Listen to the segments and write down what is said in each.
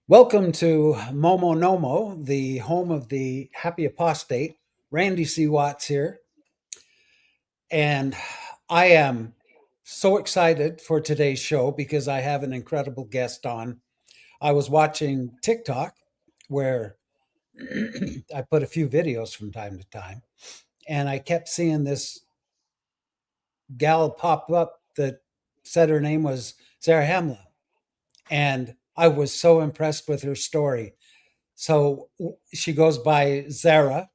Welcome to MomoNomo, the home of the happy apostate. Randy C. Watts here. And I am so excited for today's show because I have an incredible guest on. I was watching TikTok where I put a few videos from time to time, and I kept seeing this gal pop up that said her name was Zarahemla. And I was so impressed with her story. So she goes by Zarah.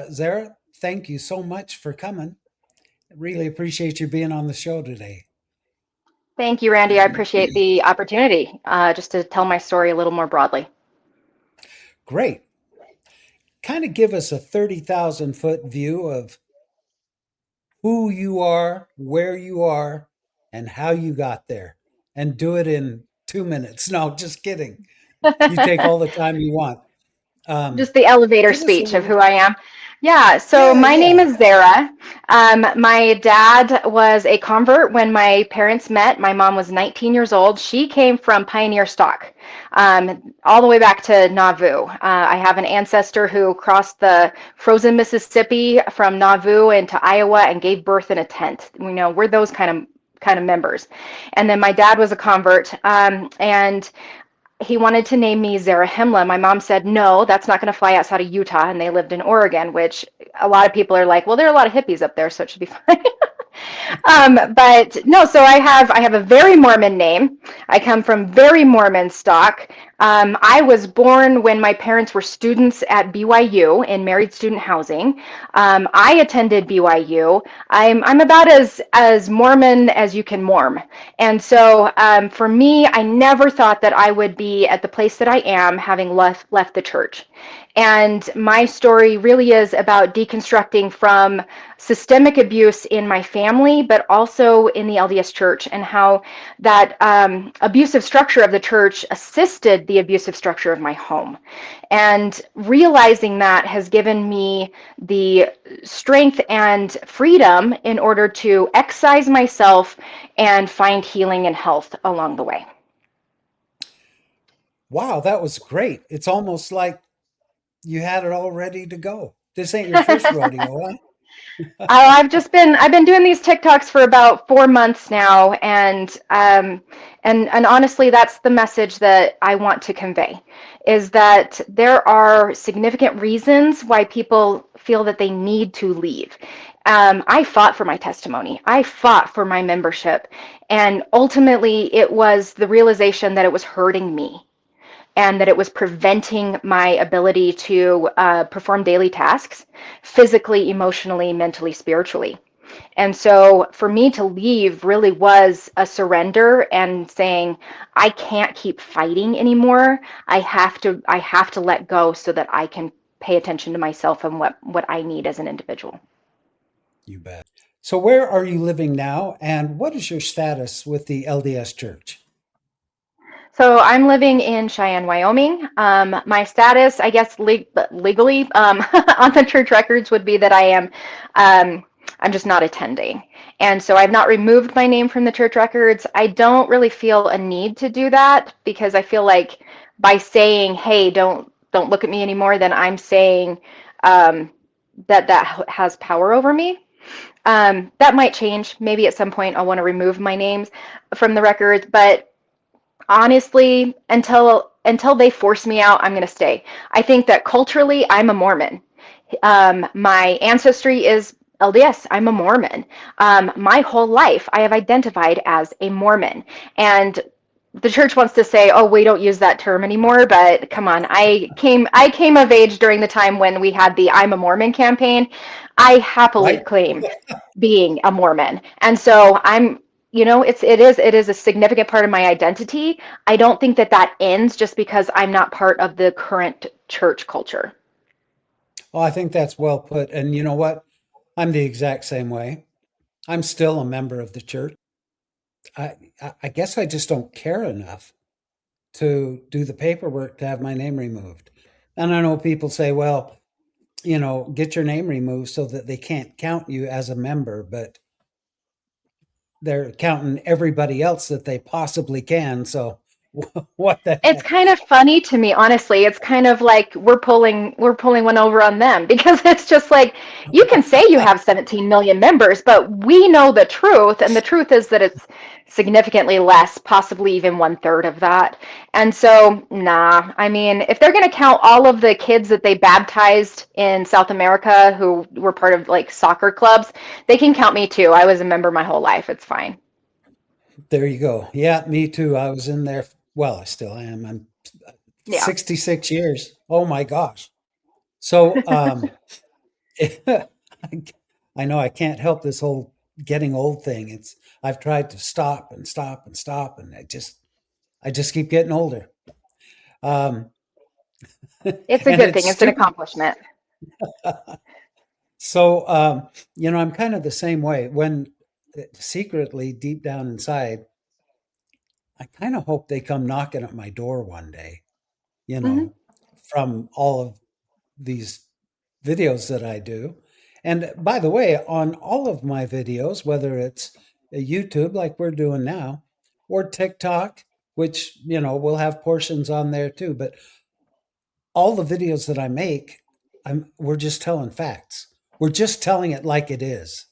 Zarah, thank you so much for coming. Really appreciate you being on the show today. Thank you, Randy. I appreciate the opportunity just to tell my story a little more broadly. Great. Kind of give us a 30,000-foot view of who you are, where you are, and how you got there. And do it in 2 minutes. No, just kidding. You take all the time you want. Um, Just the elevator give us a speech of little. who I am. Yeah, so Yeah, my name yeah. is Zarah. My dad was a convert when my parents met. My mom was 19 years old. She came from pioneer stock, all the way back to Nauvoo. I have an ancestor who crossed the frozen Mississippi from Nauvoo into Iowa and gave birth in a tent. We're those kind of members. And then my dad was a convert, and he wanted to name me Zarahemla. My mom said, no, that's not going to fly outside of Utah. And they lived in Oregon, which a lot of people are like, well, there are a lot of hippies up there, so it should be fine. But no, so I have a very Mormon name. I come from very Mormon stock. I was born when my parents were students at BYU in married student housing. I attended BYU. I'm about as Mormon as you can morm, and so for me, I never thought that I would be at the place that I am, having left the church. And my story really is about deconstructing from systemic abuse in my family, but also in the LDS church, and how that abusive structure of the church assisted the abusive structure of my home. And realizing that has given me the strength and freedom in order to excise myself and find healing and health along the way. Wow, that was great. It's almost like you had it all ready to go. This ain't your first rodeo, huh? I've been doing these TikToks for about 4 months now, and honestly, that's the message that I want to convey, is that there are significant reasons why people feel that they need to leave. I fought for my testimony. I fought for my membership, and ultimately, it was the realization that it was hurting me and that it was preventing my ability to perform daily tasks physically, emotionally, mentally, spiritually. And so for me to leave really was a surrender and saying, I can't keep fighting anymore. I have to let go so that I can pay attention to myself and what I need as an individual. You bet. So, where are you living now, and what is your status with the LDS Church? So I'm living in Cheyenne, Wyoming. My status, I guess, legally on the church records would be that um, I'm just not attending. And so I've not removed my name from the church records. I don't really feel a need to do that because I feel like by saying, "Hey, don't look at me anymore," then I'm saying um, that has power over me. That might change. Maybe at some point I'll want to remove my names from the records, but honestly, until they force me out, I'm going to stay. I think that culturally, I'm a Mormon. My ancestry is LDS. I'm a Mormon. My whole life, I have identified as a Mormon, and the church wants to say, "Oh, we don't use that term anymore." But come on, I came of age during the time when we had the "I'm a Mormon" campaign. I happily Right? claim being a Mormon. And so it is a significant part of my identity. I don't think that ends just because I'm not part of the current church culture. Well, I think that's well put. And you know what? I'm the exact same way. I'm still a member of the church. I guess I just don't care enough to do the paperwork to have my name removed. And I know people say, well, get your name removed so that they can't count you as a member, but they're counting everybody else that they possibly can. So What the It's heck? kind of funny to me, honestly. It's kind of like we're pulling one over on them because it's just like you can say you have 17 million members, but we know the truth, and the truth is that it's significantly less, possibly even one third of that. And so, nah, I mean, if they're going to count all of the kids that they baptized in South America who were part of like soccer clubs, they can count me too. I was a member my whole life. It's fine. There you go. Yeah, me too. I was in there. Well, I still am. I'm Yeah. 66 years. Oh my gosh. So, I know I can't help this whole getting old thing. I've tried to stop and stop and stop, and I just keep getting older. Um, It's a and good it's thing. It's an stupid. accomplishment. So, I'm kind of the same way. When secretly, deep down inside, I kind of hope they come knocking at my door one day, you Hmm. know, from all of these videos that I do. And by the way, on all of my videos, whether it's a YouTube like we're doing now, or TikTok, which, we'll have portions on there too, but all the videos that I make, we're just telling facts. We're just telling it like it is.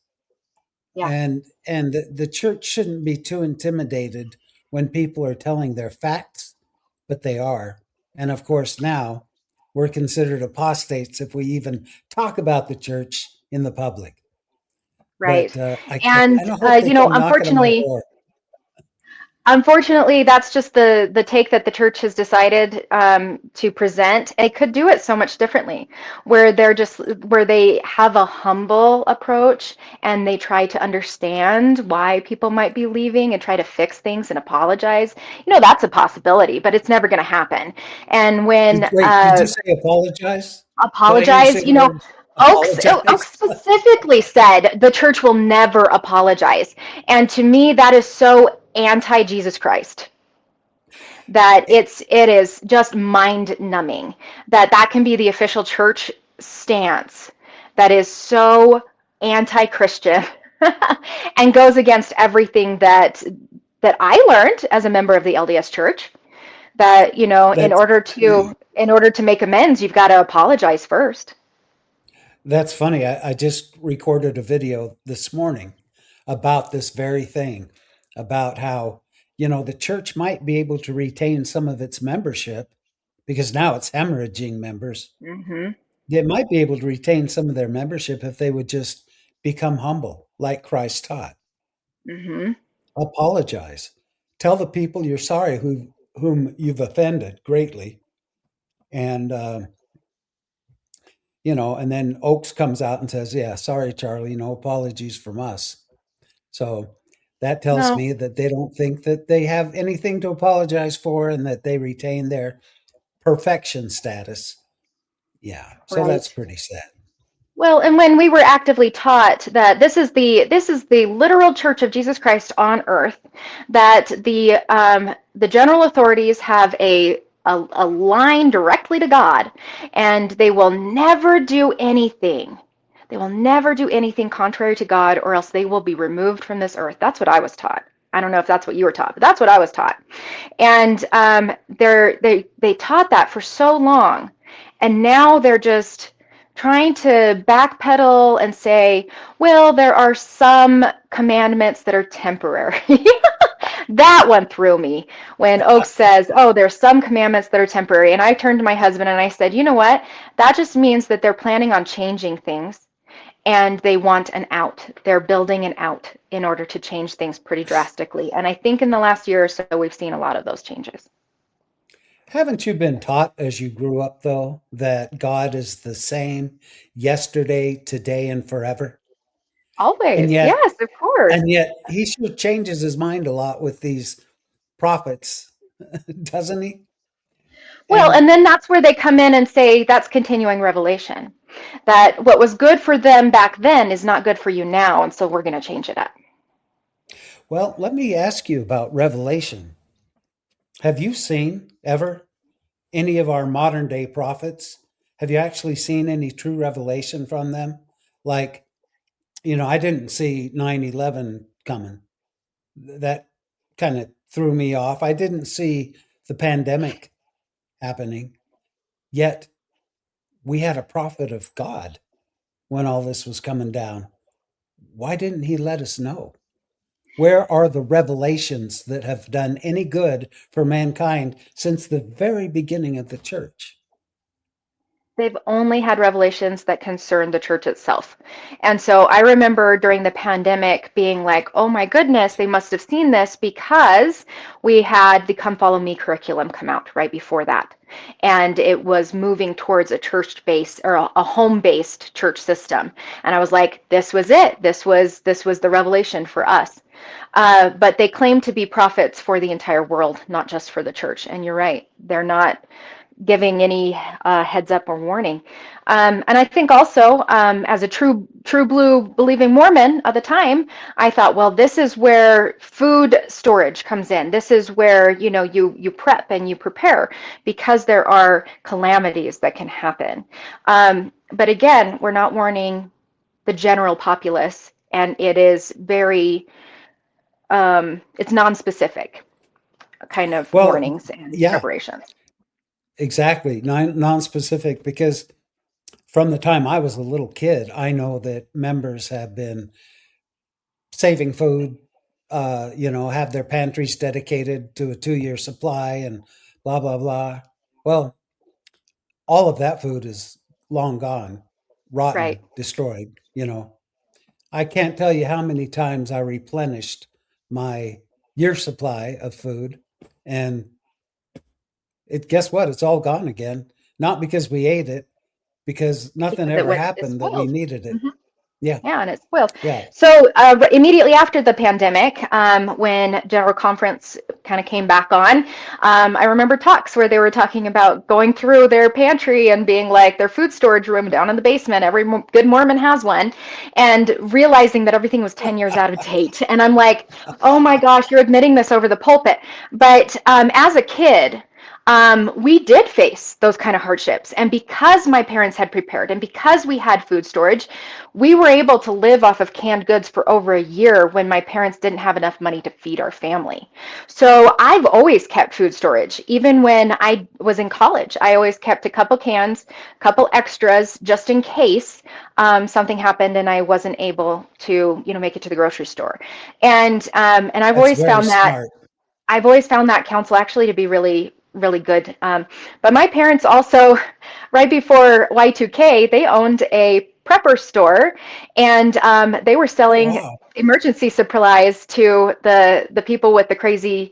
Yeah. And the church shouldn't be too intimidated when people are telling their facts, but they are. And of course, now we're considered apostates if we even talk about the church in the public. Right. But I And kind of hope they come knocking on my unfortunately, door. unfortunately, that's just the take that the church has decided to present. They could do it so much differently, where they have a humble approach and they try to understand why people might be leaving and try to fix things and apologize. That's a possibility, but it's never going to happen. And when Wait, did you say apologize? Did I hear you say apologize. the word Oaks apologize? specifically said the church will never apologize. And to me, that is so anti Jesus Christ that it is just mind numbing that can be the official church stance that is so anti Christian and goes against everything that I learned as a member of the LDS church that in That's order to make amends you've got to apologize first. That's funny. I just recorded a video this morning about this very thing, about how, the church might be able to retain some of its membership because now it's hemorrhaging members. Hmm. They might be able to retain some of their membership if they would just become humble, like Christ taught. Hmm. Apologize. Tell the people you're sorry whom you've offended greatly. And, and then Oaks comes out and says, "Yeah, sorry, Charlie, no apologies from us." So that tells No. me that they don't think that they have anything to apologize for and that they retain their perfection status. Yeah, so that's Right. pretty sad. Well, and when we were actively taught that this is the literal Church of Jesus Christ on earth, that the general authorities have a line directly to God, and they will never do anything. They will never do anything contrary to God, or else they will be removed from this earth. That's what I was taught. I don't know if that's what you were taught, but that's what I was taught. And they taught that for so long, and now they're just trying to backpedal and say, well, there are some commandments that are temporary. That one threw me when Oak says, oh, there's some commandments that are temporary. And I turned to my husband and I said, you know what? That just means that they're planning on changing things and they want an out. They're building an out in order to change things pretty drastically. And I think in the last year or so, we've seen a lot of those changes. Haven't you been taught as you grew up, though, that God is the same yesterday, today, and forever? And Always. yet, Yes, of course. and yet, he sure changes his mind a lot with these prophets, doesn't he? Well, And and then that's where they come in and say that's continuing revelation. That what was good for them back then is not good for you now, and so we're going to change it up. well, let me ask you about Revelation. Have you seen ever any of our modern day prophets? Have you actually seen any true revelation from them? Like, I didn't see 9/11 coming. That kind of threw me off. I didn't see the pandemic happening, yet we had a prophet of God when all this was coming down. Why didn't he let us know? Where are the revelations that have done any good for mankind since the very beginning of the church? They've only had revelations that concern the church itself. And so I remember during the pandemic being like, oh my goodness, they must have seen this because we had the Come Follow Me curriculum come out right before that. And it was moving towards a church based or a home based church system. And I was like, this was it. This was the revelation for us. But they claim to be prophets for the entire world, not just for the church. And you're right, they're not giving any heads up or warning. And I think also, as a true blue believing Mormon at the time, I thought, well, this is where food storage comes in. This is where you prep and you prepare because there are calamities that can happen. But again, we're not warning the general populace, and it is very it's non-specific kind of Well, warnings and yeah, preparations. exactly. Non-specific, because from the time I was a little kid, I know that members have been saving food, have their pantries dedicated to a 2-year supply and blah, blah, blah. Well, all of that food is long gone, Right. rotten, destroyed. I can't tell you how many times I replenished my year supply of food, and guess what? It's all gone again. Not because we ate it, because nothing Because it ever was it's happened that we spoiled. needed it. Hmm. Yeah, Yeah, and it's spoiled. yeah. So immediately after the pandemic, when General Conference kind of came back on, I remember talks where they were talking about going through their pantry and being like their food storage room down in the basement. Every good Mormon has one, and realizing that everything was 10 years out of date. And I'm like, oh my gosh, you're admitting this over the pulpit. But as a kid, we did face those kind of hardships. And because my parents had prepared and because we had food storage, we were able to live off of canned goods for over a year when my parents didn't have enough money to feed our family. So I've always kept food storage. Even when I was in college, I always kept a couple cans, a couple extras just in case something happened and I wasn't able to, make it to the grocery store. And That's very smart. I've always found that counsel actually to be really, really good. But my parents also, right before Y2K, they owned a prepper store, and they were Oh, selling wow. emergency supplies to the people with the crazy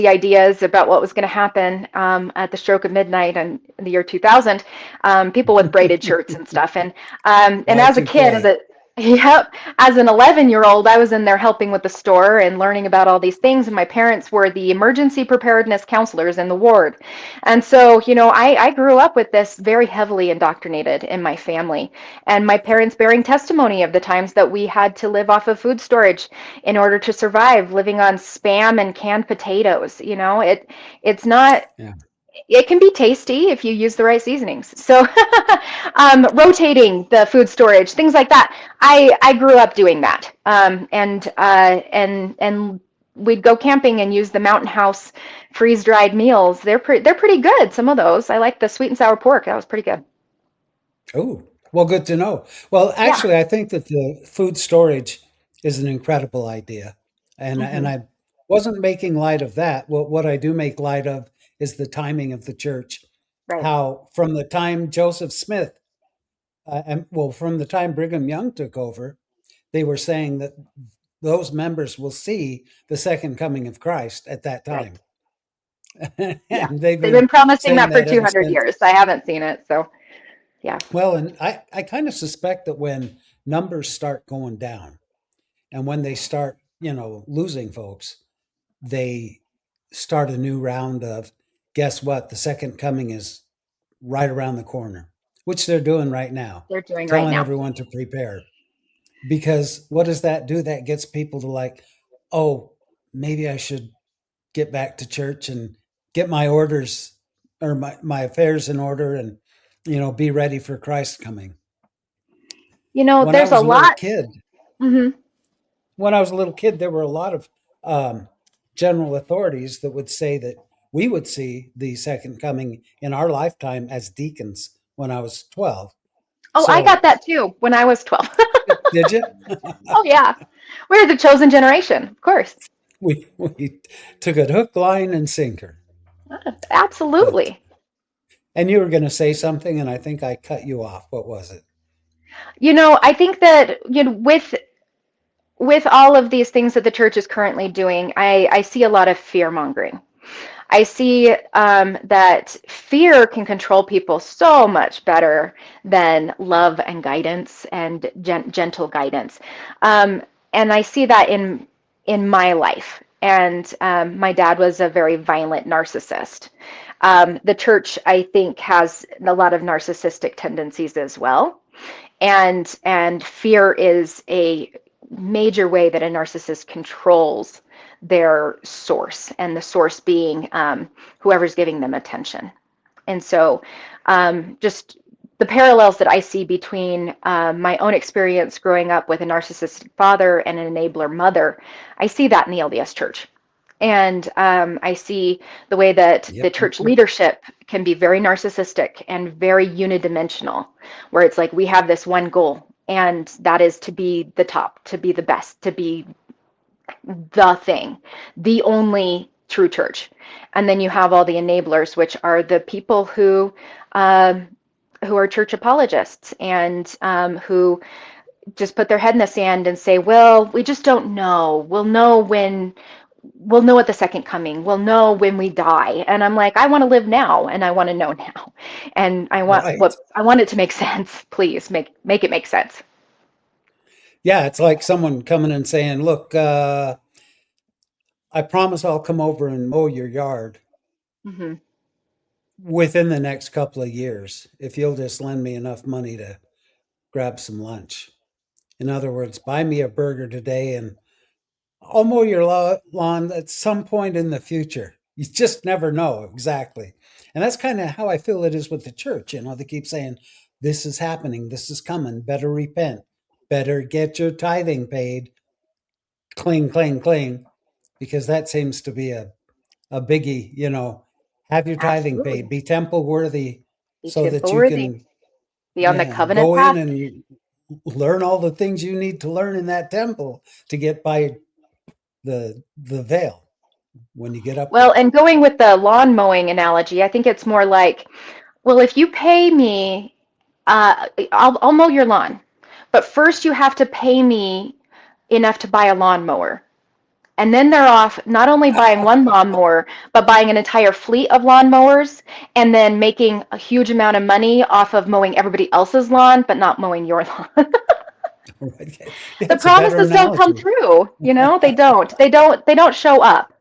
ideas about what was going to happen at the stroke of midnight in the year 2000. People with braided shirts and stuff, and as a kid, Y2K. yep, as an 11-year-old, I was in there helping with the store and learning about all these things. And my parents were the emergency preparedness counselors in the ward. And so, I grew up with this very heavily indoctrinated in my family. And my parents bearing testimony of the times that we had to live off of food storage in order to survive, living on Spam and canned potatoes. It's not, Yeah, it can be tasty if you use the right seasonings. So, rotating the food storage, things like that. I grew up doing that, and we'd go camping and use the Mountain House freeze dried meals. They're pretty good. Some of those. I like the sweet and sour pork. That was pretty good. oh, well, good to know. Well, Yeah. actually, I think that the food storage is an incredible idea, and Hmm. I wasn't making light of that. What I do make light of is the timing of the church. Right. How from the time Joseph Smith, from the time Brigham Young took over, they were saying that those members will see the second coming of Christ at that Right. time, Yeah. and they've They've been been promising saying that for that ever 200 since. years. I haven't seen it, so yeah. Well, and I kind of suspect that when numbers start going down and when they start, losing folks, they start a new round of, guess what? The second coming is right around the corner, which they're doing right now, They're doing right telling now. everyone to prepare. Because what does that do? That gets people to like, oh, maybe I should get back to church and get my orders or my affairs in order and, be ready for Christ coming. When I There's a was a little lot. kid, Hmm. when I was a little kid, there were a lot of um, general authorities that would say that we would see the second coming in our lifetime as deacons when I was 12. Oh, I got So, that too when I was 12. did you? Oh, yeah. We're the chosen generation, of course. We took it hook, line, and sinker. But, Absolutely. and you were going to say something, and I think I cut you off. What was it? I think that, with all of these things that the church is currently doing, I see a lot of fear mongering. I see that fear can control people so much better than love and guidance and gentle guidance. Um, and I see that in my life. And my dad was a very violent narcissist. The church, I think, has a lot of narcissistic tendencies as well. And fear is a major way that a narcissist controls their source, and the source being whoever's giving them attention. And so just the parallels that I see between my own experience growing up with a narcissistic father and an enabler mother, I see that in the LDS church. And I see the way that the Yep, yep, church yep. leadership can be very narcissistic and very unidimensional, where it's like we have this one goal, and that is to be the top, to be the best, to be the thing, the only true church. And then you have all the enablers, which are the people um, who are church apologists, and who just put their head in the sand and say, well, we just don't know. We'll know at the second coming. We'll know when we die. And I'm like, I want to live now, and I want to know now. And Right. I want it to make sense. Please make it make sense. Yeah, it's like someone coming and saying, "Look, I promise I'll come over and mow your yard Hmm. within the next couple of years if you'll just lend me enough money to grab some lunch." In other words, buy me a burger today and I'll mow your lawn at some point in the future. You just never know exactly. And that's kind of how I feel it is with the church. They keep saying, this is happening, this is coming, better repent, better get your tithing paid, cling, cling, cling, because that seems to be a biggie, have your tithing paid, Absolutely. be temple worthy Be so that temple you worthy. can, Be on the yeah, covenant go in path. and learn all the things you need to learn in that temple to get by the veil when you get up Well, there. and going with the lawn mowing analogy, I think it's more like, well, if you pay me, I'll mow your lawn, but first you have to pay me enough to buy a lawnmower. And then they're off not only buying one lawnmower, but buying an entire fleet of lawnmowers, and then making a huge amount of money off of mowing everybody else's lawn, but not mowing your lawn. Right? Yeah, The it's a better promises don't come analogy. true, they don't. They don't show up.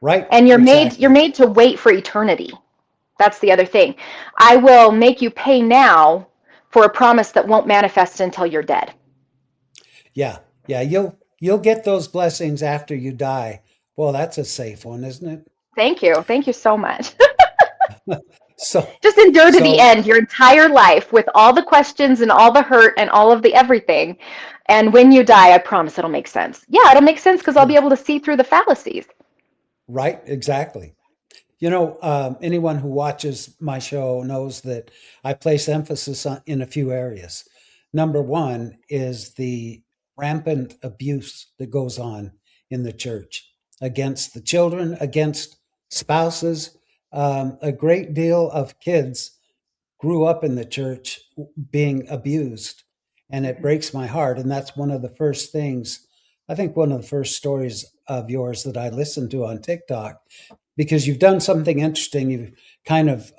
Right, And you're exactly. made to wait for eternity. That's the other thing. I will make you pay now for a promise that won't manifest until you're dead. Yeah, yeah, you'll get those blessings after you die. Well, that's a safe one, isn't it? Thank you. Thank you so much. So, Just endure to the so end your entire life with all the questions and all the hurt and all of the everything. And when you die, I promise it'll make sense. Yeah, it'll make sense because I'll be able to see through the fallacies. right, exactly. Anyone who watches my show knows that I place emphasis in a few areas. Number one is the rampant abuse that goes on in the church against the children, against spouses. A great deal of kids grew up in the church being abused, and it Mhm. breaks my heart. And that's one of the first things, I think, one of the first stories of yours that I listened to on TikTok, because you've done something interesting. You've kind of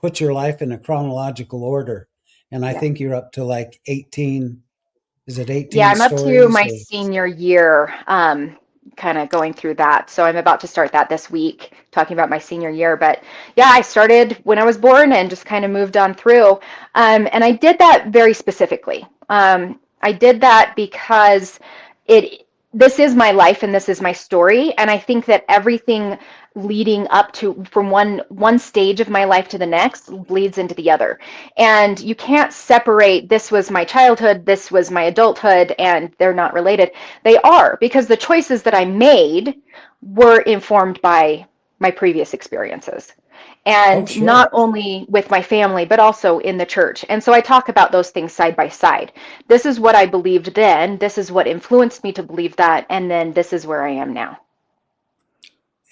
put your life in a chronological order. And I Yeah. think you're up to like 18, is it Yeah, 18 I'm up to stories my or senior year, kind of going through that. So I'm about to start that this week, talking about my senior year. But yeah, I started when I was born and just kind of moved on through. And I did that very specifically. I did that because it this is my life and this is my story. And I think that everything leading up to from one stage of my life to the next bleeds into the other. And you can't separate this was my childhood, this was my adulthood, and they're not related. They are, because the choices that I made were informed by my previous experiences. Oh, And sure. not only with my family, but also in the church. And so I talk about those things side by side. This is what I believed then. This is what influenced me to believe that. And then this is where I am now.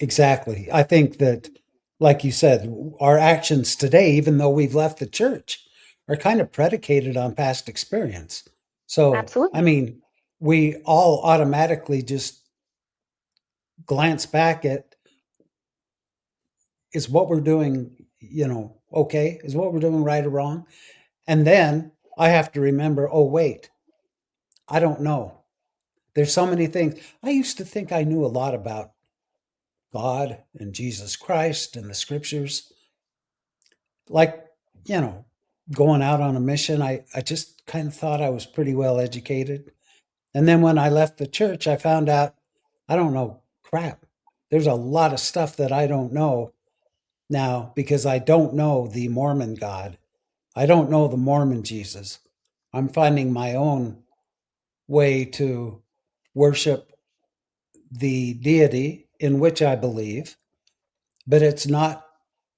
Exactly. I think that, like you said, our actions today, even though we've left the church, are kind of predicated on past experience. So, I Absolutely. mean, we all automatically just glance back at, is what we're doing, okay? Is what we're doing right or wrong? And then I have to remember, oh, wait, I don't know. There's so many things. I used to think I knew a lot about God and Jesus Christ and the scriptures. Like, you know, going out on a mission, I just kind of thought I was pretty well educated. And then when I left the church, I found out I don't know crap. There's a lot of stuff that I don't know now because I don't know the Mormon God. I don't know the Mormon Jesus. I'm finding my own way to worship the deity in which I believe, but it's not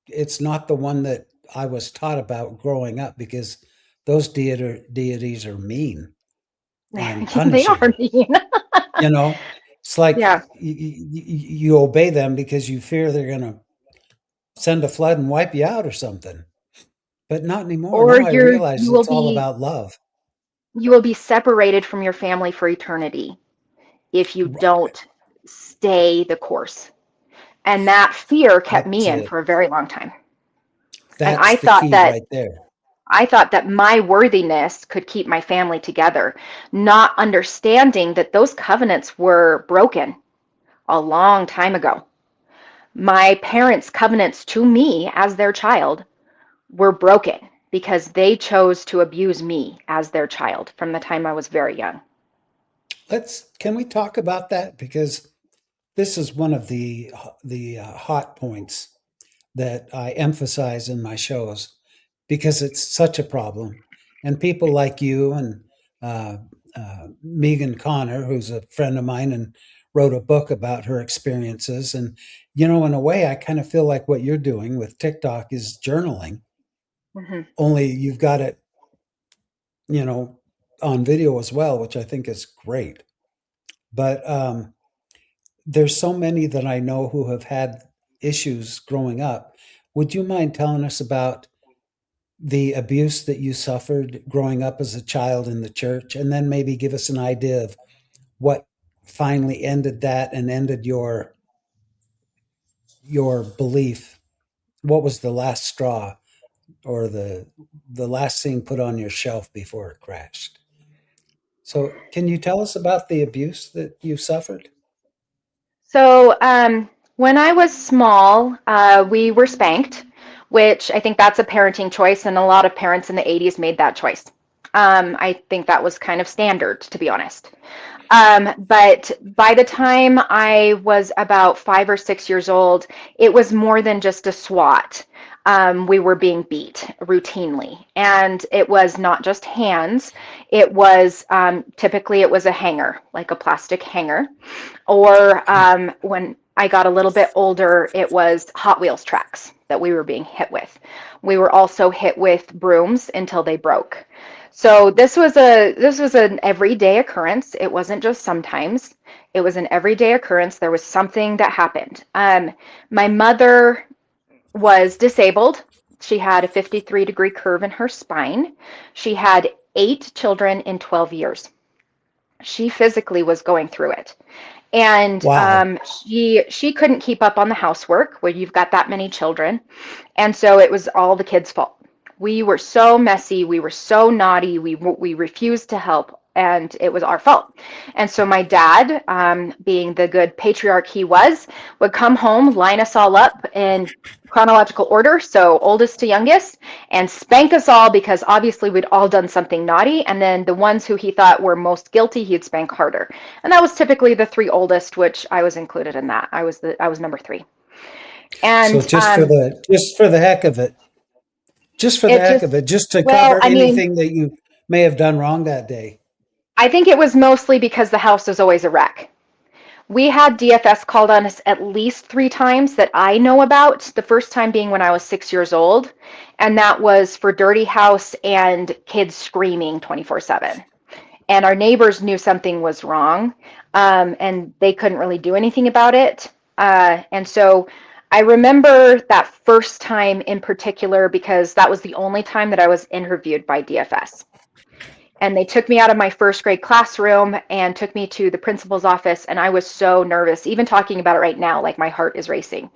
the one that I was taught about growing up because those deities are mean and They are punishing. mean. You know, it's like Yeah. you obey them because you fear they're going to send a flood and wipe you out or something. But not anymore. Or Now I realize you will it's all be about love. separated from your family for eternity if you don't stay the course. And that fear kept That's me in it. for a very long time. And That's the key right there. I thought that my worthiness could keep my family together, not understanding that those covenants were broken a long time ago. My parents' covenants to me as their child were broken because they chose to abuse me as their child from the time I was very young. Can we talk about that because this is one of the hot points that I emphasize in my shows because it's such a problem. And people like you and uh, Megan Connor, who's a friend of mine and wrote a book about her experiences. And, in a way, I kind of feel like what you're doing with TikTok is journaling, Mhm. only you've got it, you know, on video as well, which I think is great. But there's so many that I know who have had issues growing up. Would you mind telling us about the abuse that you suffered growing up as a child in the church, and then maybe give us an idea of what finally ended that and ended your belief? What was the last straw or the last thing put on your shelf before it crashed? So, can you tell us about the abuse that you suffered? So, when I was small, we were spanked, which I think that's a parenting choice, and a lot of parents in the 80s made that choice. I think that was kind of standard, to be honest. But by the time I was about 5 or 6 years old, it was more than just a swat. We were being beat routinely, and it was not just hands. It was typically it was a hanger, like a plastic hanger, or when I got a little bit older, it was Hot Wheels tracks that we were being hit with. We were also hit with brooms until they broke. So this was an everyday occurrence. It wasn't just sometimes. It was an everyday occurrence. There was something that happened. My mother was disabled. She had a 53-degree curve in her spine. She had 8 children in 12 years. She physically was going through it. And Wow. she couldn't keep up on the housework where you've got that many children. And so it was all the kids' fault. We were so messy, we were so naughty, we refused to help, and it was our fault. And so my dad, being the good patriarch he was, would come home, line us all up in chronological order, so oldest to youngest, and spank us all because obviously we'd all done something naughty. And then the ones who he thought were most guilty, he'd spank harder. And that was typically the three oldest, which I was included in that. I was number three. So And just for the heck of it, just for the it heck just of it, just to well, cover I mean, anything that you may have done wrong that day. I think it was mostly because the house was always a wreck. We had DFS called on us at least 3 times that I know about. The first time being when I was 6 years old, and that was for dirty house and kids screaming 24/7. And our neighbors knew something was wrong, and they couldn't really do anything about it. And so I remember that first time in particular because that was the only time that I was interviewed by DFS. And they took me out of my first grade classroom and took me to the principal's office, and I was so nervous. Even talking about it right now, like my heart is racing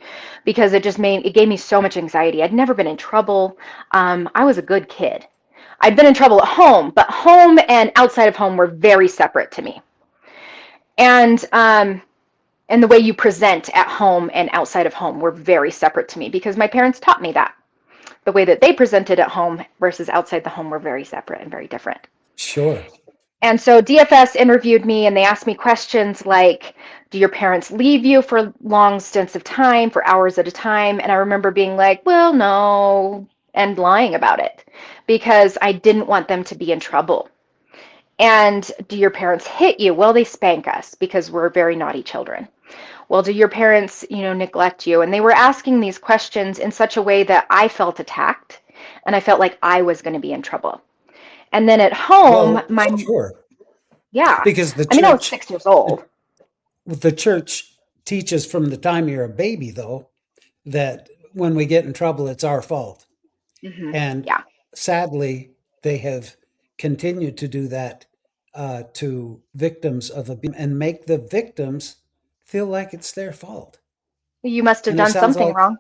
because it gave me so much anxiety. I'd never been in trouble. I was a good kid. I'd been in trouble at home, but home and outside of home were very separate to me. And the way you present at home and outside of home were very separate to me because my parents taught me that. The way that they presented at home versus outside the home were very separate and very different. Sure. And so DFS interviewed me and they asked me questions like, do your parents leave you for long stints of time, for hours at a time? And I remember being like, well, no, and lying about it because I didn't want them to be in trouble. And do your parents hit you? Well, they spank us because we're very naughty children. Well, do your parents, neglect you? And they were asking these questions in such a way that I felt attacked and I felt like I was going to be in trouble. And then at home, Well, sure. yeah, Because I mean, I was 6 years old. the church teaches from the time you're a baby, though, that when we get in trouble, it's our fault. And Yeah. sadly, they have continued to do that to victims of abuse and make the victims feel like it's their fault. You must have And it done sounds something like, wrong.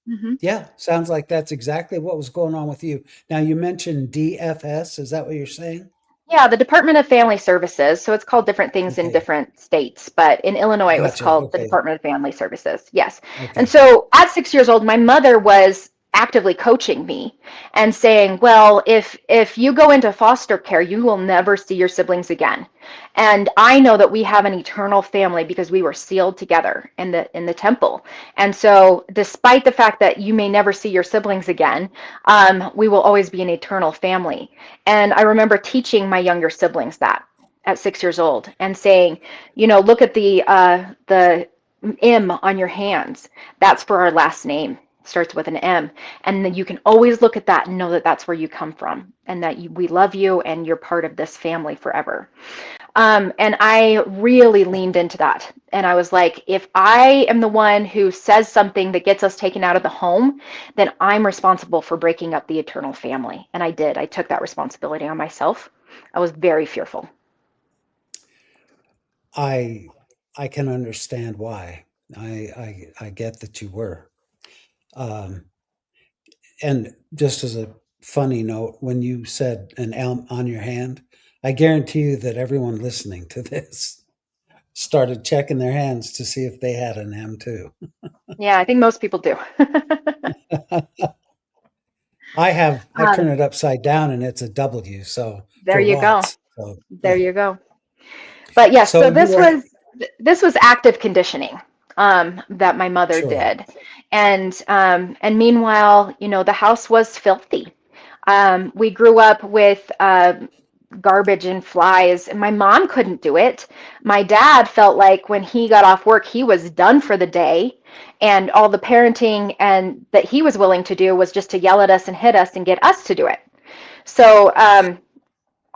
Hmm. yeah, sounds like that's exactly what was going on with you. Now, you mentioned DFS. Is that what you're saying? Yeah, the Department of Family Services. So it's called different things in Okay. different states, but in Illinois, it was Gotcha. called the Okay. Department of Family Services. Yes. And Okay. Good. so at 6 years old, my mother was actively coaching me and saying, well, if you go into foster care, you will never see your siblings again. And I know that we have an eternal family because we were sealed together in the temple. And so despite the fact that you may never see your siblings again, we will always be an eternal family. And I remember teaching my younger siblings that at 6 years old and saying, look at the M on your hands. That's for our last name. It starts with an M. And then you can always look at that and know that that's where you come from and that we love you and you're part of this family forever. And I really leaned into that. And I was like, if I am the one who says something that gets us taken out of the home, then I'm responsible for breaking up the eternal family. And I did. I took that responsibility on myself. I was very fearful. I I can understand why. I get that you were. Um, and just as a funny note, when you said an elm on your hand, I guarantee you that everyone listening to this started checking their hands to see if they had an M too. Yeah, I think most people do. I Um, turn it upside down and it's a W, so there for you go. Watts. So There yeah. you go. But yes, So so you are this was active conditioning that my mother sure. did, and meanwhile, the house was filthy. We grew up with garbage and flies, and my mom couldn't do it. My dad felt like when he got off work, he was done for the day, and all the parenting and that he was willing to do was just to yell at us and hit us and get us to do it. So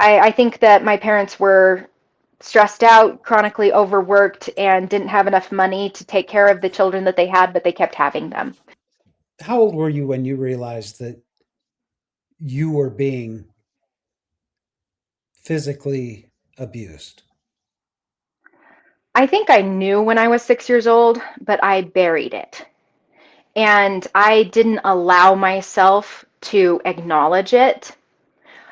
I think that my parents were stressed out, chronically overworked, and didn't have enough money to take care of the children that they had, but they kept having them. How old were you when you realized that you were being physically abused? I think I knew when I was 6 years old, but I buried it. And I didn't allow myself to acknowledge it.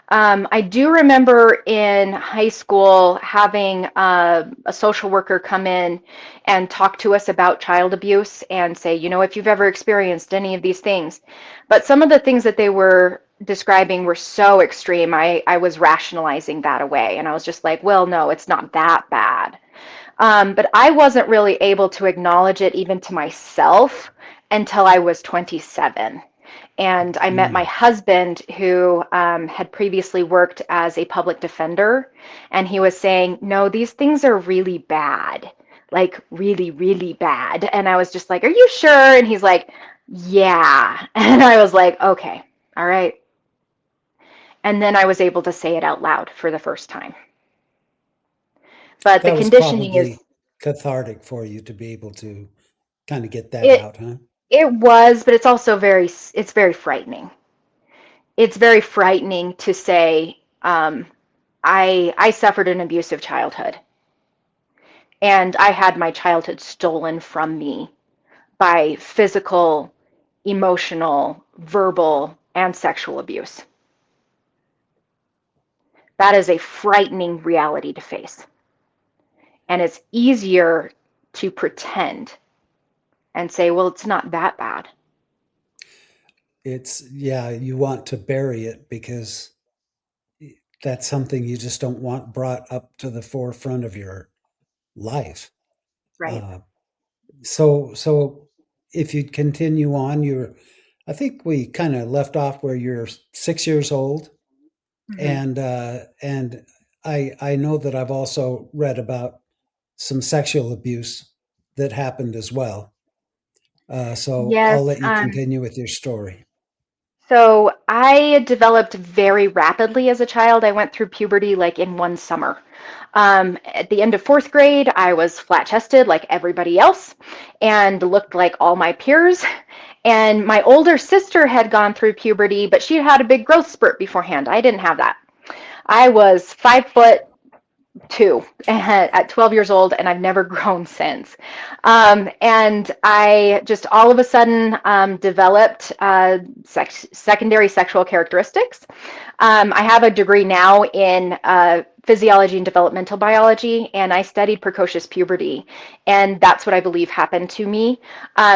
I do remember in high school having a social worker come in and talk to us about child abuse and say, if you've ever experienced any of these things. But some of the things that they were describing were so extreme, I was rationalizing that away. And I was just like, well, no, it's not that bad. But I wasn't really able to acknowledge it even to myself until I was 27. And I met my Mm, husband, who had previously worked as a public defender. And he was saying, no, these things are really bad. like really, really bad. And I was just like, are you sure? And he's like, yeah. And I was like, okay, all right. And then I was able to say it out loud for the first time. But the That was conditioning is probably cathartic for you to be able to kind of get that it out, huh? it was, but it's also it's very frightening. It's very frightening to say, I suffered an abusive childhood, and I had my childhood stolen from me by physical, emotional, verbal, and sexual abuse. That is a frightening reality to face. And it's easier to pretend and say, well, it's not that bad. It's, yeah, you want to bury it because that's something you just don't want brought up to the forefront of your life. Right. Uh, so if you continue on, I think we kind of left off where you're 6 years old, Mm-hmm. and I know that I've also read about some sexual abuse that happened as well. So I'll Yes. let you continue with your story. So I developed very rapidly as a child. I went through puberty like in one summer. At the end of fourth grade, I was flat chested like everybody else and looked like all my peers. And my older sister had gone through puberty, but she had a big growth spurt beforehand. I didn't have that. I was 5'2" at 12 years old, and I've never grown since. And I just all of a sudden developed secondary sexual characteristics. I have a degree now in physiology and developmental biology, and I studied precocious puberty, and that's what I believe happened to me.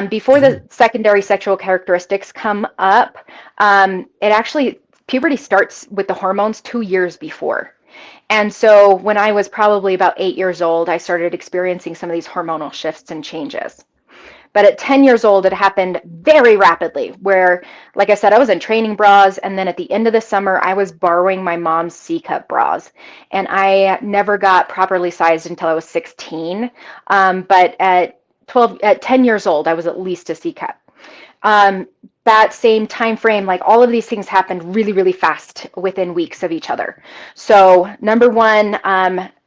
Before the Oh, secondary sexual characteristics come up, it actually puberty starts with the hormones 2 years before. And so when I was probably about 8 years old, I started experiencing some of these hormonal shifts and changes. But at 10 years old, it happened very rapidly, where, like I said, I was in training bras. And then at the end of the summer, I was borrowing my mom's C-cup bras. And I never got properly sized until I was 16. But at 10 years old, I was at least a C-cup. um, that same time frame, like all of these things happened really, really fast within weeks of each other. So number one,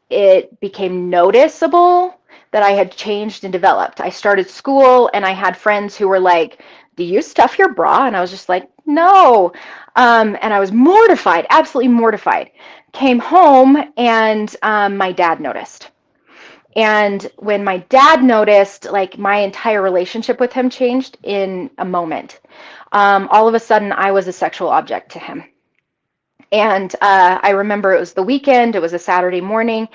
it became noticeable that I had changed and developed. I started school and I had friends who were like, do you stuff your bra? And I was just like, no. And I was mortified, absolutely mortified. Came home and my dad noticed. And when my dad noticed, like my entire relationship with him changed in a moment. All of a sudden, I was a sexual object to him. And I remember it was the weekend, it was a Saturday morning,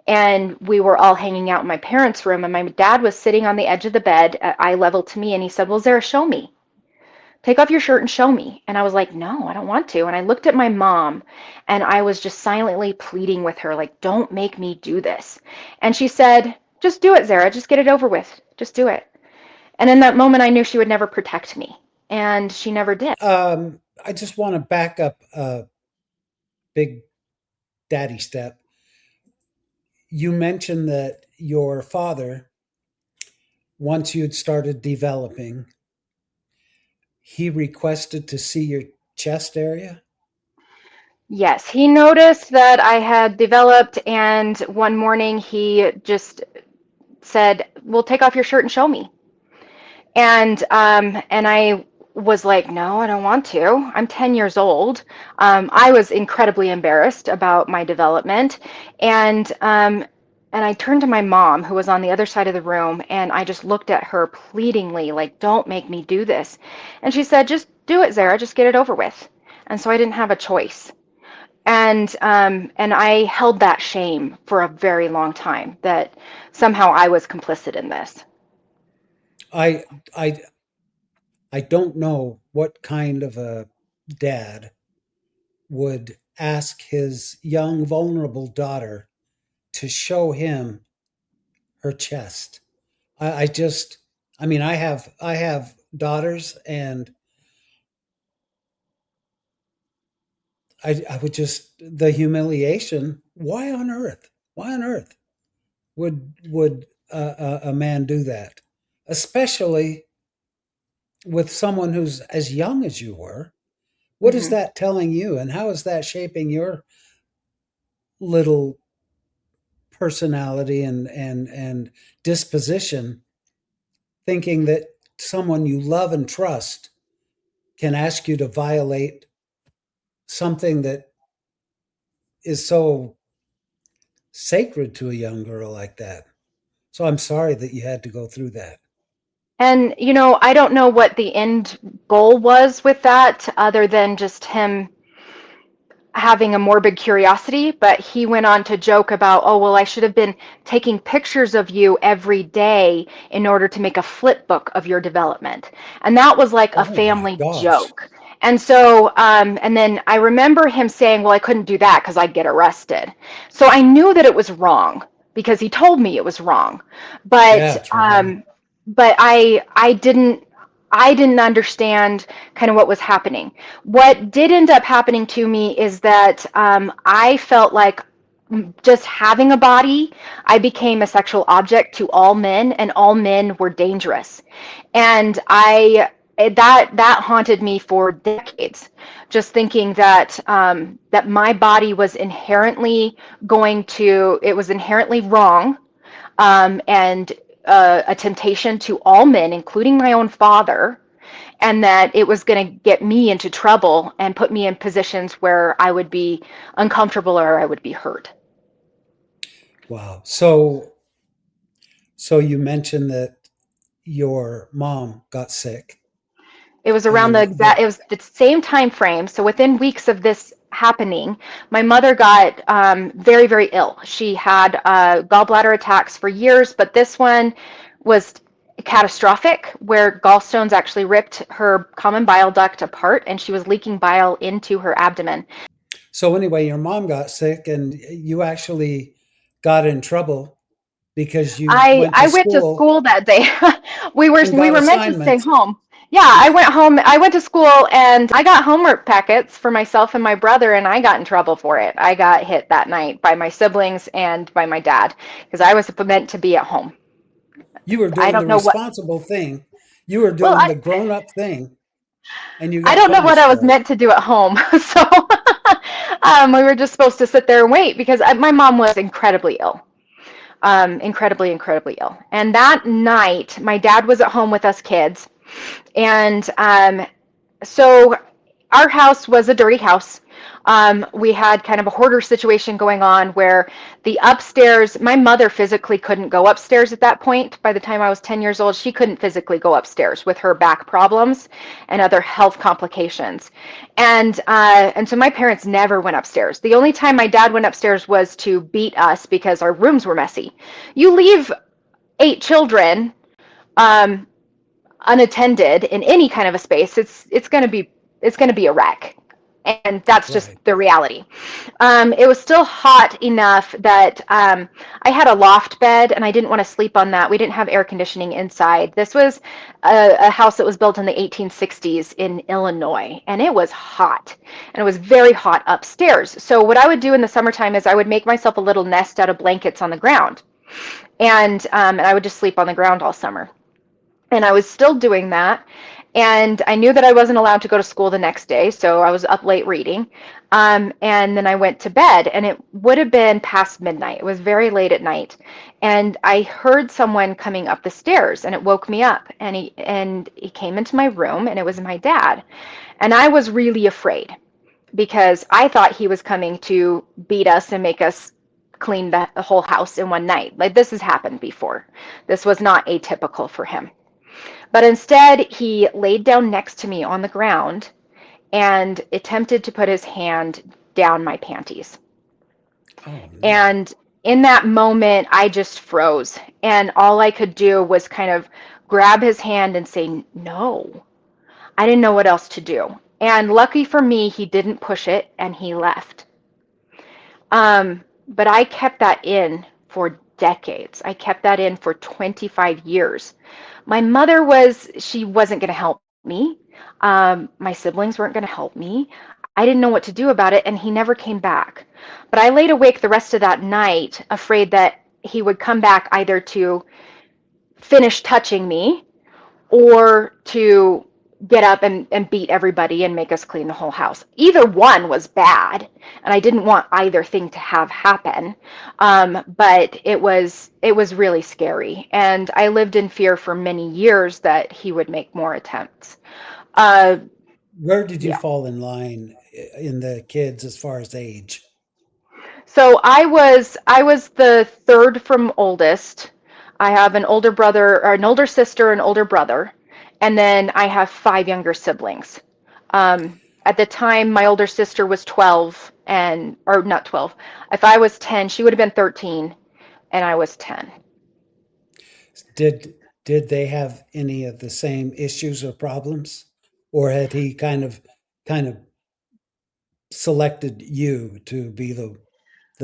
and we were all hanging out in my parents' room. And my dad was sitting on the edge of the bed at eye level to me, and he said, well, Zarah, show me. Take off your shirt and show me. And I was like, no, I don't want to. And I looked at my mom and I was just silently pleading with her, like, don't make me do this. And she said, just do it, Zarah. Just get it over with. Just do it. And in that moment, I knew she would never protect me. And she never did. I just want to back up a big daddy step. You mentioned that your father, once you'd started developing, he requested to see your chest area. Yes, he noticed that I had developed, and one morning he just said, well, take off your shirt and show me. And I was like, no, I don't want to. I'm 10 years old. I was incredibly embarrassed about my development. And I turned to my mom, who was on the other side of the room, and I just looked at her pleadingly, like, don't make me do this. And she said, just do it, Zarah, just get it over with. And so I didn't have a choice. And I held that shame for a very long time, that somehow I was complicit in this. I I I don't know what kind of a dad would ask his young vulnerable daughter to show him her chest. I just, I mean, I have daughters, and I would just, the humiliation. Why on earth? Why on earth would a man do that, especially with someone who's as young as you were. What is Hmm. that telling you, and how is that shaping your little personality and disposition? Thinking that someone you love and trust can ask you to violate something that is so sacred to a young girl like that. So I'm sorry that you had to go through that. And, I don't know what the end goal was with that other than just him having a morbid curiosity, but he went on to joke about, oh, well, I should have been taking pictures of you every day in order to make a flip book of your development. And that was like a Oh my family gosh. joke. And so, and then I remember him saying, well, I couldn't do that because I'd get arrested. So I knew that it was wrong because he told me it was wrong. But, Yeah, it's wrong. but I didn't understand kind of what was happening. What did end up happening to me is that I felt like just having a body, I became a sexual object to all men, and all men were dangerous. And that haunted me for decades. Just thinking that my body was inherently wrong, and a temptation to all men, including my own father, and that it was going to get me into trouble and put me in positions where I would be uncomfortable or I would be hurt. Wow. So you mentioned that your mom got sick It was around and that it was the same time frame. So within weeks of this happening, my mother got very, very ill. She had gallbladder attacks for years, but this one was catastrophic, where gallstones actually ripped her common bile duct apart, and she was leaking bile into her abdomen. so anyway, your mom got sick and you actually got in trouble because you went to I went to school school that day. and We got were meant to stay assignments. home. Yeah, I went home. I went to school and I got homework packets for myself and my brother, and I got in trouble for it. I got hit that night by my siblings and by my dad because I was meant to be at home. You were I doing the don't know what. responsible thing. You were Well, doing the grown up thing and you I got don't know what punished I was for it. meant to do at home. So we were just supposed to sit there and wait because my mom was incredibly ill. Incredibly, incredibly ill. And that night, my dad was at home with us kids. And so our house was a dirty house. We had kind of a hoarder situation going on where the upstairs, my mother physically couldn't go upstairs at that point. By the time I was 10 years old, she couldn't physically go upstairs with her back problems and other health complications. And so my parents never went upstairs. The only time my dad went upstairs was to beat us because our rooms were messy. You leave 8 children um, unattended in any kind of a space, it's going to be a wreck, and that's just Right. the reality. It was still hot enough that I had a loft bed, and I didn't want to sleep on that. We didn't have air conditioning inside. This was a house that was built in the 1860s in Illinois, and it was hot, and it was very hot upstairs. So what I would do in the summertime is I would make myself a little nest out of blankets on the ground, and I would just sleep on the ground all summer. And I was still doing that. And I knew that I wasn't allowed to go to school the next day, so I was up late reading. And then I went to bed, and it would have been past midnight. It was very late at night. And I heard someone coming up the stairs, and it woke me up. And he came into my room, and it was my dad. And I was really afraid because I thought he was coming to beat us and make us clean the whole house in one night. Like, this has happened before. This was not atypical for him. But instead, he laid down next to me on the ground and attempted to put his hand down my panties. Oh no. And in that moment, I just froze. And all I could do was kind of grab his hand and say, no. I didn't know what else to do. And lucky for me, he didn't push it and he left. But I kept that in for decades. I kept that in for 25 years. My mother she wasn't going to help me. My siblings weren't going to help me. I didn't know what to do about it, and he never came back. But I laid awake the rest of that night, afraid that he would come back either to finish touching me or to get up and beat everybody and make us clean the whole house. Either one was bad, and I didn't want either thing to have happen. But it was really scary, and I lived in fear for many years that he would make more attempts. Uh, Where did you yeah. fall in line in the kids as far as age? So I was the third from oldest. I have an older brother or an older sister, an older brother, and then I have five younger siblings. At the time, my older sister was 12 and or not 12. If I was 10, she would have been 13 and I was 10. Did they have any of the same issues or problems, or had he kind of selected you to be the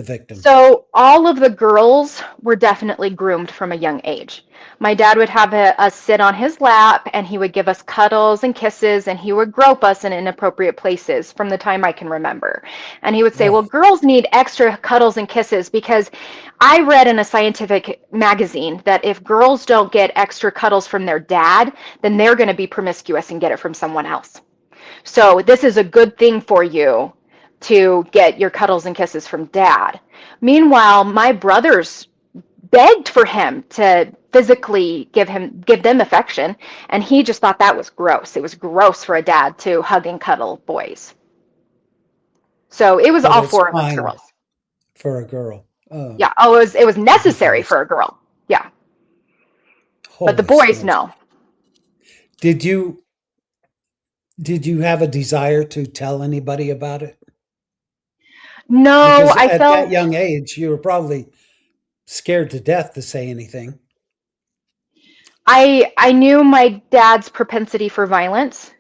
victim? So all of the girls were definitely groomed from a young age. My dad would have us sit on his lap and he would give us cuddles and kisses and he would grope us in inappropriate places from the time I can remember. And he would say, well, Oh, girls need extra cuddles and kisses because I read in a scientific magazine that if girls don't get extra cuddles from their dad, then they're going to be promiscuous and get it from someone else. So this is a good thing for you to get your cuddles and kisses from dad. Meanwhile, my brothers begged for him to physically give them affection, and he just thought that was gross. It was gross for a dad to hug and cuddle boys. So it was but all it's four of us fine girls. for a girl. Oh, Yeah. Oh, it was necessary ridiculous. for a girl. Yeah. But the Holy boys, smokes. no. Did you did you have a desire to tell anybody about it? No, Because I at that felt young age, you were probably scared to death to say anything. I knew my dad's propensity for violence.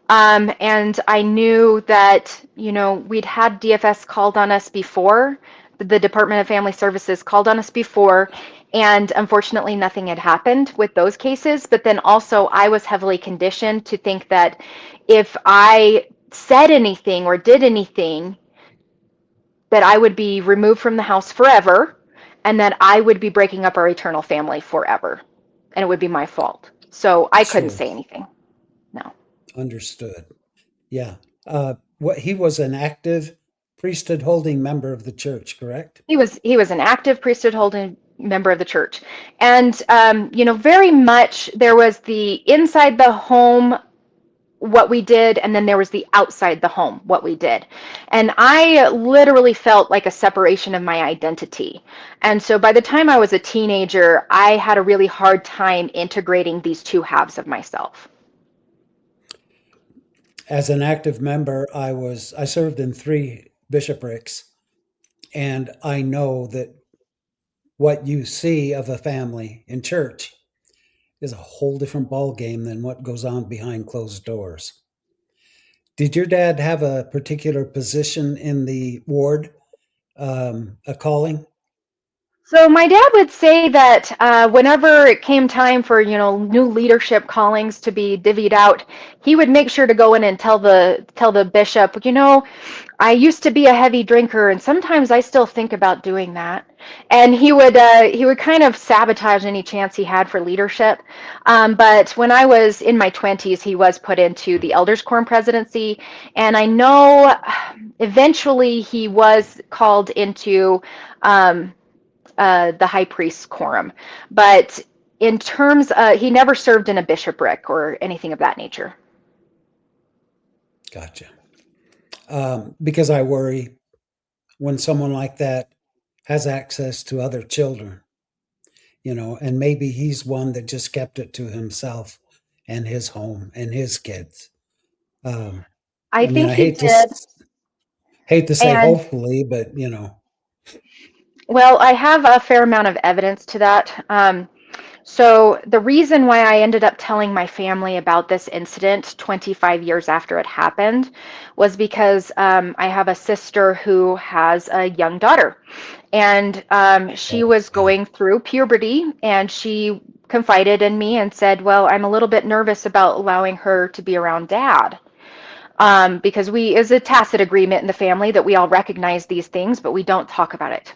And I knew that, we'd had DFS called on us before, the Department of Family Services called on us before, and unfortunately nothing had happened with those cases. But then also I was heavily conditioned to think that if I said anything or did anything, that I would be removed from the house forever and that I would be breaking up our eternal family forever. And it would be my fault. So I couldn't Sure, say anything. No. understood. Yeah. What he was an active priesthood holding member of the church, correct? He was an active priesthood holding member of the church, and very much there was the inside the home what we did, and then there was the outside the home what we did, and I literally felt like a separation of my identity. And so by the time I was a teenager, I had a really hard time integrating these two halves of myself. As an active member, I served in three bishoprics, and I know that what you see of a family in church is a whole different ball game than what goes on behind closed doors. Did your dad have a particular position in the ward, a calling? So my dad would say that whenever it came time for new leadership callings to be divvied out, he would make sure to go in and tell the bishop, I used to be a heavy drinker, and sometimes I still think about doing that. And he would kind of sabotage any chance he had for leadership. But when I was in my 20s, he was put into the elders quorum presidency, and I know eventually he was called into. The high priest's quorum. But in terms, he never served in a bishopric or anything of that nature. Gotcha. Because I worry when someone like that has access to other children, and maybe he's one that just kept it to himself and his home and his kids. Um, I I mean, think I he did. hate to say And hopefully, but well, I have a fair amount of evidence to that. So the reason why I ended up telling my family about this incident 25 years after it happened was because I have a sister who has a young daughter, and she oh was yeah, going through puberty, and she confided in me and said, "Well, I'm a little bit nervous about allowing her to be around dad." Because is a tacit agreement in the family that we all recognize these things, but we don't talk about it.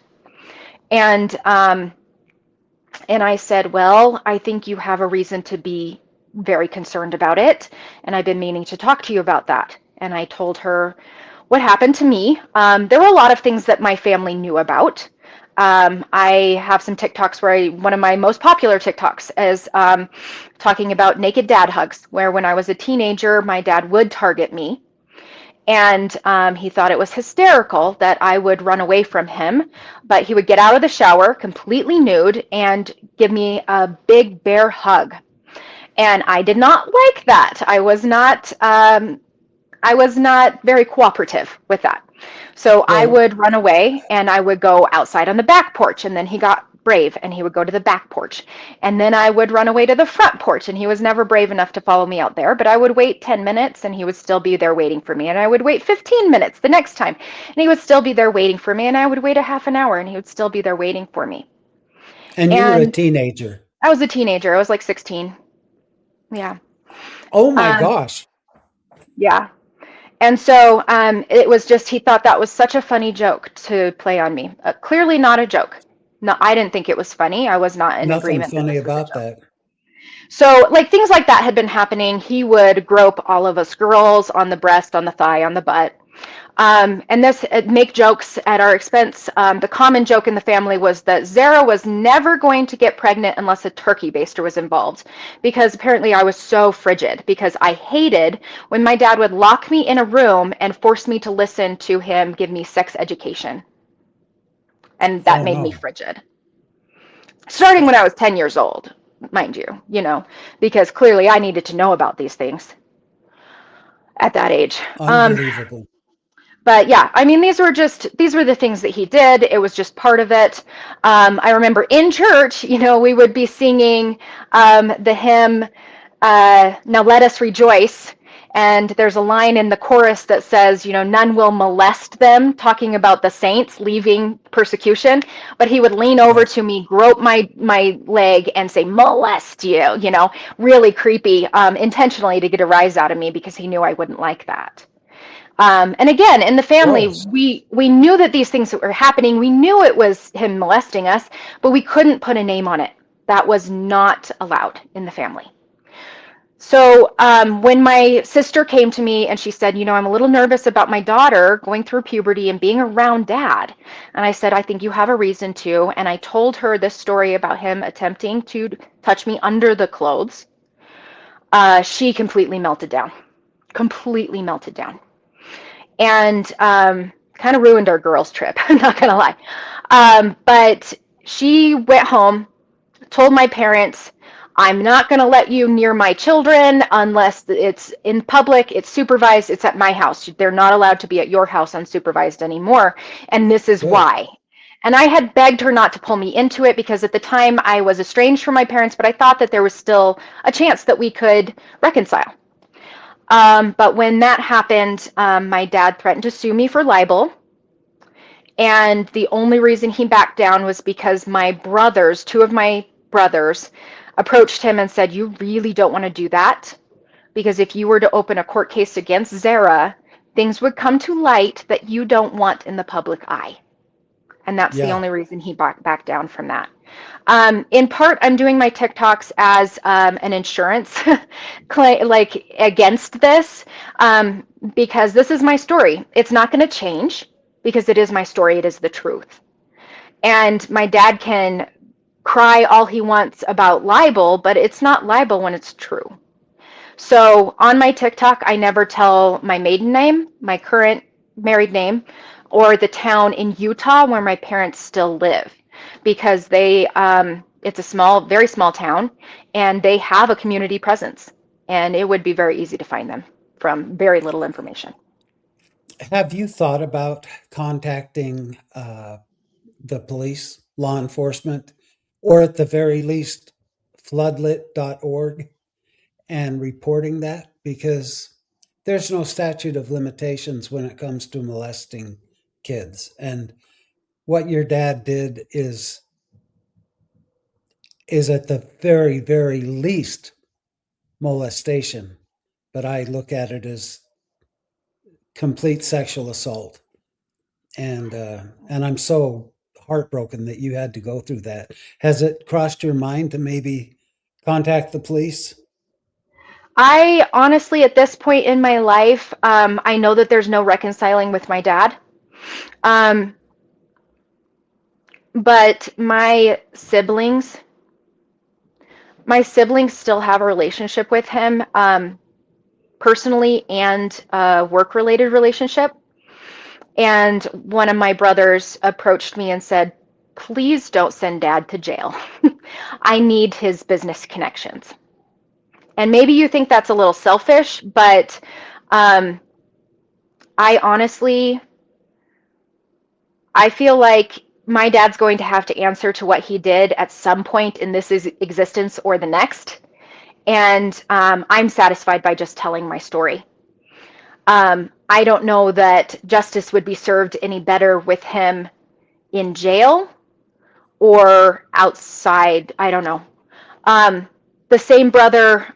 And I said, well, I think you have a reason to be very concerned about it. And I've been meaning to talk to you about that. And I told her what happened to me. There were a lot of things that my family knew about. I have some TikToks where one of my most popular TikToks is talking about naked dad hugs, where when I was a teenager, my dad would target me. And he thought it was hysterical that I would run away from him, but he would get out of the shower completely nude and give me a big bear hug. And I did not like that. I was not very cooperative with that. So I Well, would run away and I would go outside on the back porch. And then he got brave and he would go to the back porch. And then I would run away to the front porch. And he was never brave enough to follow me out there. But I would wait 10 minutes and he would still be there waiting for me. And I would wait 15 minutes the next time and he would still be there waiting for me. And I would wait a half an hour and he would still be there waiting for me. and you were a And teenager. I was a teenager. I was like 16. Yeah. Oh my Um, gosh. yeah. And so it was just, he thought that was such a funny joke to play on me. Clearly not a joke. No, I didn't think it was funny. I was not in Nothing agreement that funny this was a about joke. that. So, like, things like that had been happening. He would grope all of us girls on the breast, on the thigh, on the butt. And this make jokes at our expense. The common joke in the family was that Zarah was never going to get pregnant unless a turkey baster was involved, because apparently I was so frigid. Because I hated when my dad would lock me in a room and force me to listen to him give me sex education, and that Oh made me no. frigid. Starting when I was 10 years old, mind you, because clearly I needed to know about these things at that age. Unbelievable. But yeah, I mean, these were the things that he did. It was just part of it. I remember in church, we would be singing the hymn, Now Let Us Rejoice. And there's a line in the chorus that says, none will molest them, talking about the saints leaving persecution. But he would lean over Right. to me, grope my leg, and say, molest you, really creepy, intentionally to get a rise out of me because he knew I wouldn't like that. And again, in the family, Gross. we knew that these things were happening. We knew it was him molesting us, but we couldn't put a name on it. That was not allowed in the family. So when my sister came to me and she said, I'm a little nervous about my daughter going through puberty and being around dad. And I said, I think you have a reason to. And I told her this story about him attempting to touch me under the clothes. She completely melted down, completely melted down. And kind of ruined our girls' trip. I'm not gonna lie. But she went home, told my parents, I'm not gonna let you near my children unless it's in public, it's supervised, it's at my house. They're not allowed to be at your house unsupervised anymore, and this is Good. why. And I had begged her not to pull me into it because at the time I was estranged from my parents, but I thought that there was still a chance that we could reconcile. But when that happened, my dad threatened to sue me for libel. And the only reason he backed down was because two of my brothers, approached him and said, you really don't want to do that? Because if you were to open a court case against Zarah, things would come to light that you don't want in the public eye. And that's the Yeah. only reason he backed down from that. In part, I'm doing my TikToks as an insurance claim, like against this, because this is my story. It's not going to change because it is my story. It is the truth. And my dad can cry all he wants about libel, but it's not libel when it's true. So on my TikTok, I never tell my maiden name, my current married name, or the town in Utah where my parents still live, because it's a very small town, and they have a community presence, and it would be very easy to find them from very little information. Have you thought about contacting the police, law enforcement, or at the very least, floodlit.org and reporting that? Because there's no statute of limitations when it comes to molesting kids. And what your dad did is at the very, very least molestation. But I look at it as complete sexual assault. And I'm so heartbroken that you had to go through that. Has it crossed your mind to maybe contact the police? I honestly, at this point in my life, I know that there's no reconciling with my dad. Um, but my siblings still have a relationship with him, personally and a work-related relationship. And one of my brothers approached me and said, please don't send dad to jail. I need his business connections. And maybe you think that's a little selfish, but um, I honestly, I feel like my dad's going to have to answer to what he did at some point in this existence or the next. And I'm satisfied by just telling my story. I don't know that justice would be served any better with him in jail or outside. I don't know. The same brother,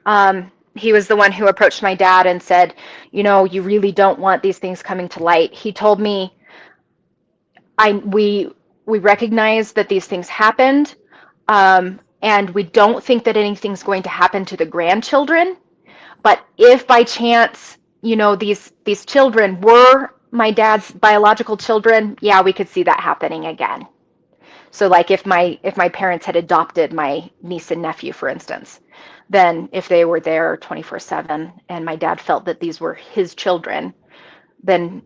he was the one who approached my dad and said, you really don't want these things coming to light. He told me, we recognize that these things happened, and we don't think that anything's going to happen to the grandchildren. But if by chance, these children were my dad's biological children, yeah, we could see that happening again. So like if my parents had adopted my niece and nephew, for instance, then if they were there 24/7 and my dad felt that these were his children, then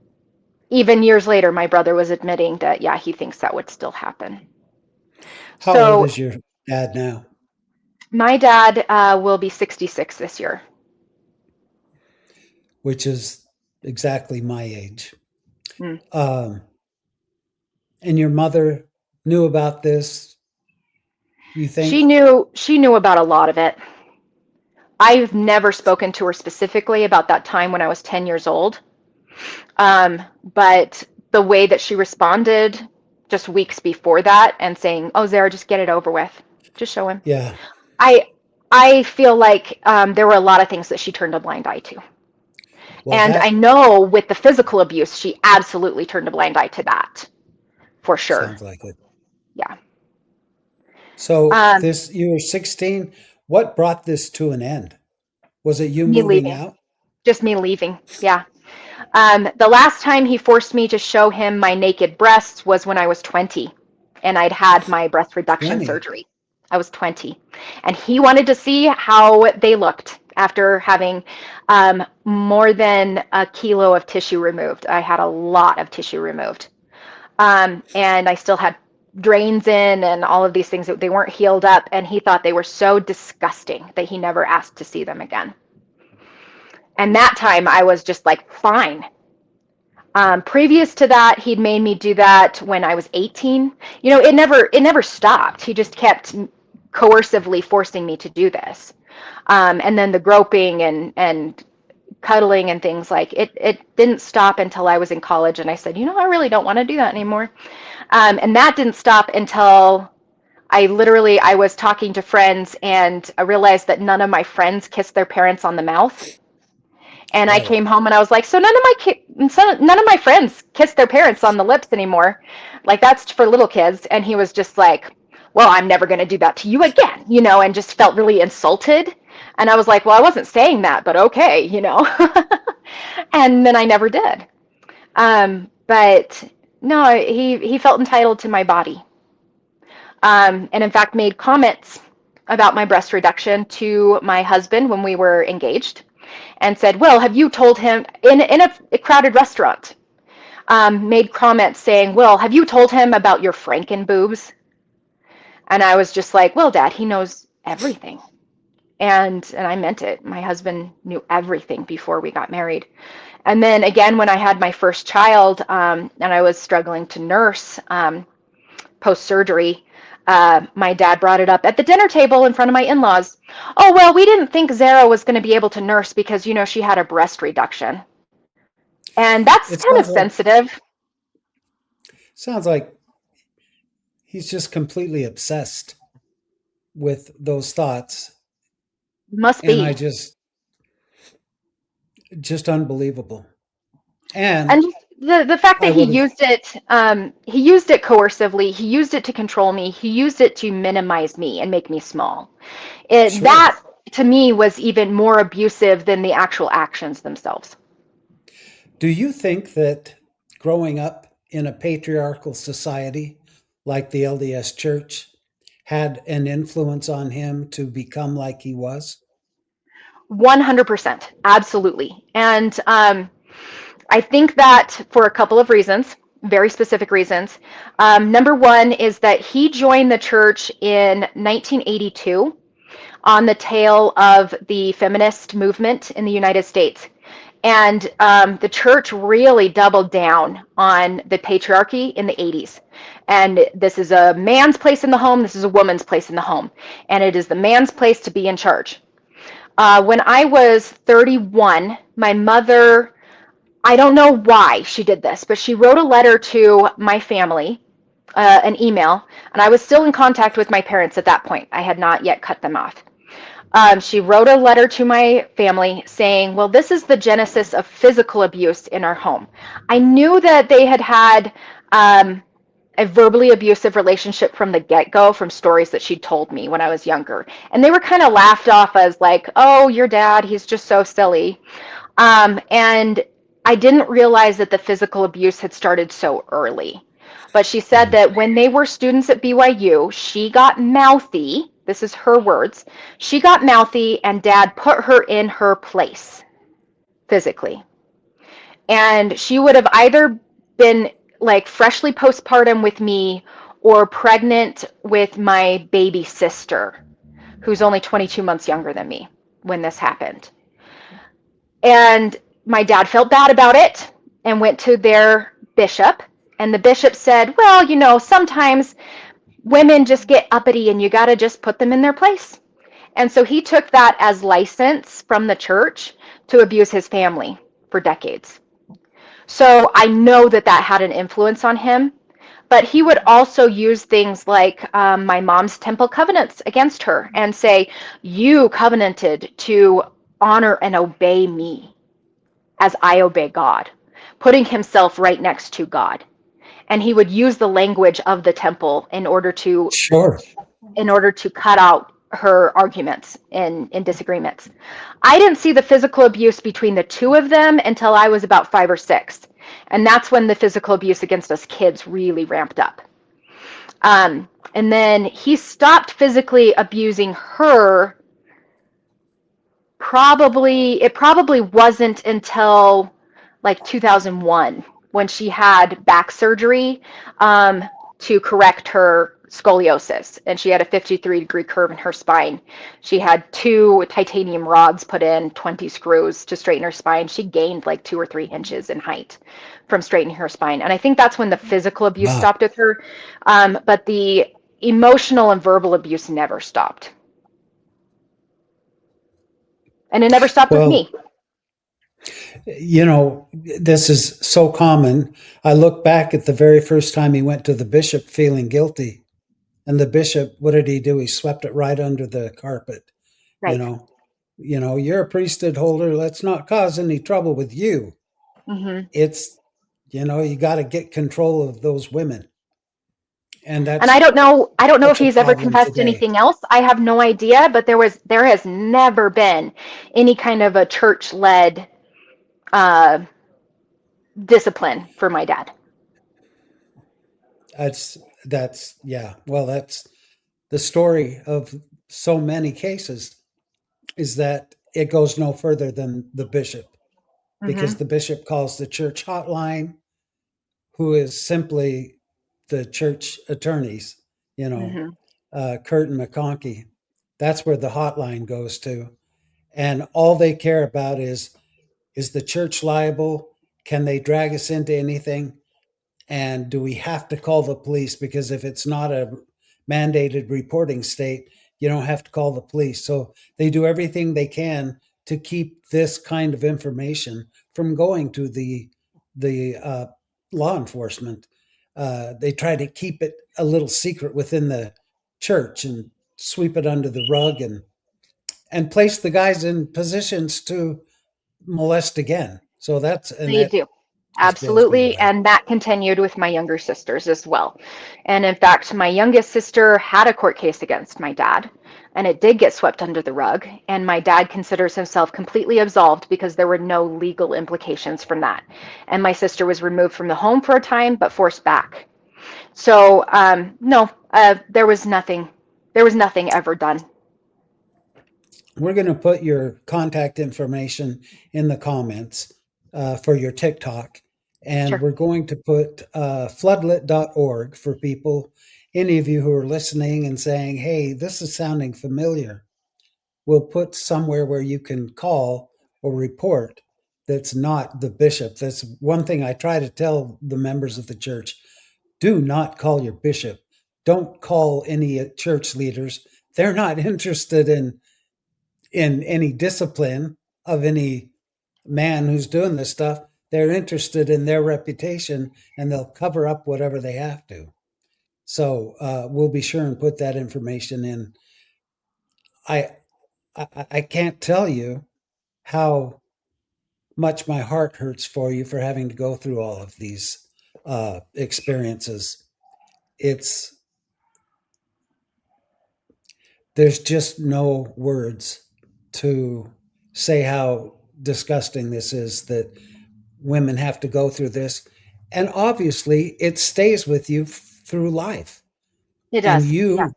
even years later, my brother was admitting that, yeah, he thinks that would still happen. How old So is your dad now? my dad will be 66 this year. Which is exactly my age. Mm. Um, and your mother knew about this, you She think? knew she knew about a lot of it. I've never spoken to her specifically about that time when I was 10 years old. But the way that she responded just weeks before that and saying, "Oh, Zarah, just get it over with. Just show him." Yeah. I I feel like there were a lot of things that she turned a blind eye to. Well, And I that know with the physical abuse, she absolutely turned a blind eye to that, for sure. sounds like it. Yeah. So Um, this you were 16. What brought this to an end? Was it you Me moving leaving. out? Just me leaving. Yeah. The last time he forced me to show him my naked breasts was when I was 20 and I'd had my breast reduction 20. surgery. I was 20. And he wanted to see how they looked after having more than a kilo of tissue removed. I had a lot of tissue removed. And I still had drains in and all of these things. They weren't healed up. And he thought they were so disgusting that he never asked to see them again. And that time I was just like, fine. Previous to that, he'd made me do that when I was 18. It never stopped. He just kept coercively forcing me to do this. And then the groping and cuddling and things like it didn't stop until I was in college. And I said, I really don't want to do that anymore. And that didn't stop until I was talking to friends and I realized that none of my friends kissed their parents on the mouth. And I Whoa. came home and I was like, so none of my friends kiss their parents on the lips anymore. Like that's for little kids. And he was just like, well, I'm never going to do that to you again, and just felt really insulted. And I was like, well, I wasn't saying that, but okay. And then I never did. But no, he felt entitled to my body. And in fact, made comments about my breast reduction to my husband when we were engaged and said, well, have you told him in a crowded restaurant, made comments saying, well, have you told him about your Franken boobs? And I was just like, well, Dad, he knows everything. And I meant it. My husband knew everything before we got married. And then again, when I had my first child, and I was struggling to nurse post-surgery, my dad brought it up at the dinner table in front of my in-laws. Oh, well, we didn't think Zarah was going to be able to nurse because, she had a breast reduction. And that's It kind of sensitive. sounds like he's just completely obsessed with those thoughts. Must And be. just unbelievable. And And The fact I that would have. he used it coercively, he used it to control me, he used it to minimize me and make me small. Sure. That to me was even more abusive than the actual actions themselves. Do you think that growing up in a patriarchal society like the LDS Church had an influence on him to become like he was? 100%, absolutely. And I think that for a couple of reasons, very specific reasons. Number one is that he joined the church in 1982 on the tail of the feminist movement in the United States. And the church really doubled down on the patriarchy in the 80s. And this is a man's place in the home, this is a woman's place in the home. And it is the man's place to be in charge. When I was 31, my mother, I don't know why she did this, but she wrote a letter to my family, an email, and I was still in contact with my parents at that point. I had not yet cut them off. She wrote a letter to my family saying, well, this is the genesis of physical abuse in our home. I knew that they had had a verbally abusive relationship from the get-go from stories that she told me when I was younger. And they were kind of laughed off as like, oh, your dad, he's just so silly. And I didn't realize that the physical abuse had started so early. But she said Mm. that when they were students at BYU, she got mouthy. This is her words. She got mouthy, and dad put her in her place physically. And she would have either been like freshly postpartum with me or pregnant with my baby sister, who's only 22 months younger than me when this happened. And my dad felt bad about it and went to their bishop. And the bishop said, well, you know, sometimes women just get uppity and you got to just put them in their place. And so he took that as license from the church to abuse his family for decades. So I know that that had an influence on him. But he would also use things like my mom's temple covenants against her and say, you covenanted to honor and obey me as I obey God, putting himself right next to God. And he would use the language of the temple Sure. in order to cut out her arguments in disagreements. I didn't see the physical abuse between the two of them until I was about 5 or 6. And that's when the physical abuse against us kids really ramped up. And then he stopped physically abusing her. It probably wasn't until like 2001 when she had back surgery to correct her scoliosis, and she had a 53-degree curve in her spine. She had 2 titanium rods put in, 20 screws to straighten her spine. She gained like 2 or 3 inches in height from straightening her spine, and I think that's when the physical abuse Wow. stopped with her. But the emotional and verbal abuse never stopped, and it never stopped with Well, me. this is so common. I look back at the very first time he went to the bishop feeling guilty. And the bishop, what did he do? He swept it right under the carpet. You Right. know, you're a priesthood holder. Let's not cause any trouble with you. Hmm. It's, you got to get control of those women. And And that's I don't know if such a he's ever problem confessed today. anything else. I have no idea, but there has never been any kind of a church led uh, discipline for my dad. Yeah. Well, that's the story of so many cases is that it goes no further than the bishop because Hmm. the bishop calls the church hotline, who is simply the church attorneys, you know, Hmm. Kurt and McConkey. That's where the hotline goes to. And all they care about is the church liable? Can they drag us into anything? And do we have to call the police? Because if it's not a mandated reporting state, you don't have to call the police. So they do everything they can to keep this kind of information from going to the law enforcement. They try to keep it a little secret within the church and sweep it under the rug and place the guys in positions to molest again. So that's and They that do. Just blows me Absolutely. away. And that continued with my younger sisters as well. And in fact, my youngest sister had a court case against my dad, and it did get swept under the rug. And my dad considers himself completely absolved because there were no legal implications from that. And my sister was removed from the home for a time, but forced back. So, no, there was nothing ever done. We're going to put your contact information in the comments for your TikTok. And Sure. we're going to put floodlit.org for people, any of you who are listening and saying, hey, this is sounding familiar. We'll put somewhere where you can call or report that's not the bishop. That's one thing I try to tell the members of the church. Do not call your bishop. Don't call any church leaders. They're not interested in any discipline of any man who's doing this stuff. They're interested in their reputation, and they'll cover up whatever they have to. So we'll be sure and put that information in. I, I can't tell you how much my heart hurts for you for having to go through all of these experiences. It's There's just no words to say how disgusting this is that women have to go through this. And obviously, it stays with you through life. It And does. Yeah.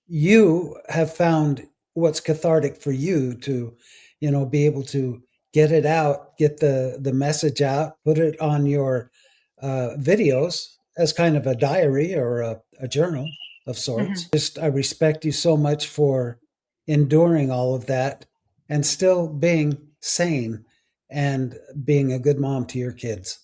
you have found what's cathartic for you to, be able to get it out, get the message out, put it on your videos as kind of a diary or a journal of Hmm. sorts. Just I respect you so much for enduring all of that and still being sane and being a good mom to your kids.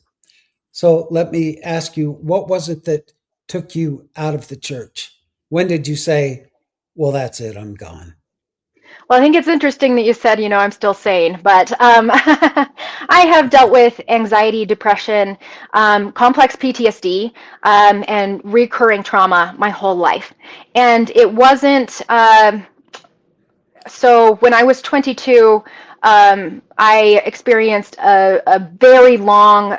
So let me ask you, what was it that took you out of the church? When did you say, well, that's it, I'm gone? Well, I think it's interesting that you said, I'm still sane, but I have dealt with anxiety, depression, complex PTSD, and recurring trauma my whole life. And it wasn't, so when I was 22, I experienced a very long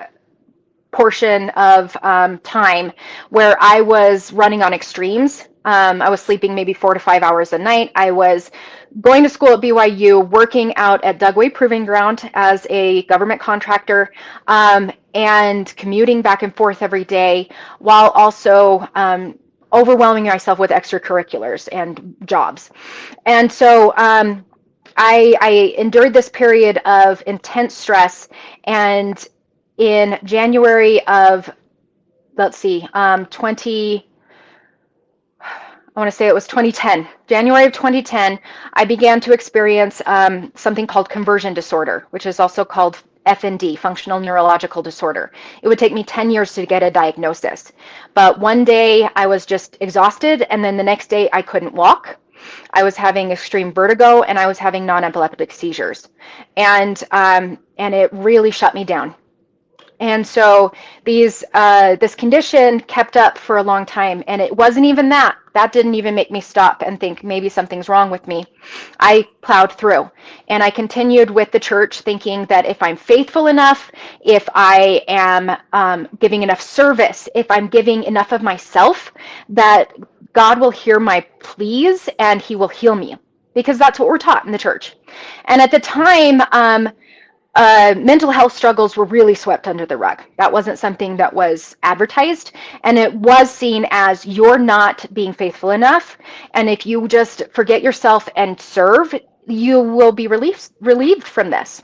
portion of time where I was running on extremes. I was sleeping maybe 4 to 5 hours a night. I was going to school at BYU, working out at Dugway Proving Ground as a government contractor, and commuting back and forth every day while also overwhelming myself with extracurriculars and jobs. And so I endured this period of intense stress, and in January of, let's see, 20, I want to say it was 2010, January of 2010, I began to experience something called conversion disorder, which is also called FND, functional neurological disorder. It would take me 10 years to get a diagnosis. But one day I was just exhausted, and then the next day I couldn't walk. I was having extreme vertigo, and I was having non-epileptic seizures. And it really shut me down. And so this condition kept up for a long time, and it wasn't even that. That didn't even make me stop and think maybe something's wrong with me. I plowed through, and I continued with the church, thinking that if I'm faithful enough, if I am giving enough service, if I'm giving enough of myself, that God will hear my pleas and He will heal me, because that's what we're taught in the church. And at the time, mental health struggles were really swept under the rug. That wasn't something that was advertised, and it was seen as you're not being faithful enough. And if you just forget yourself and serve, you will be relieved from this.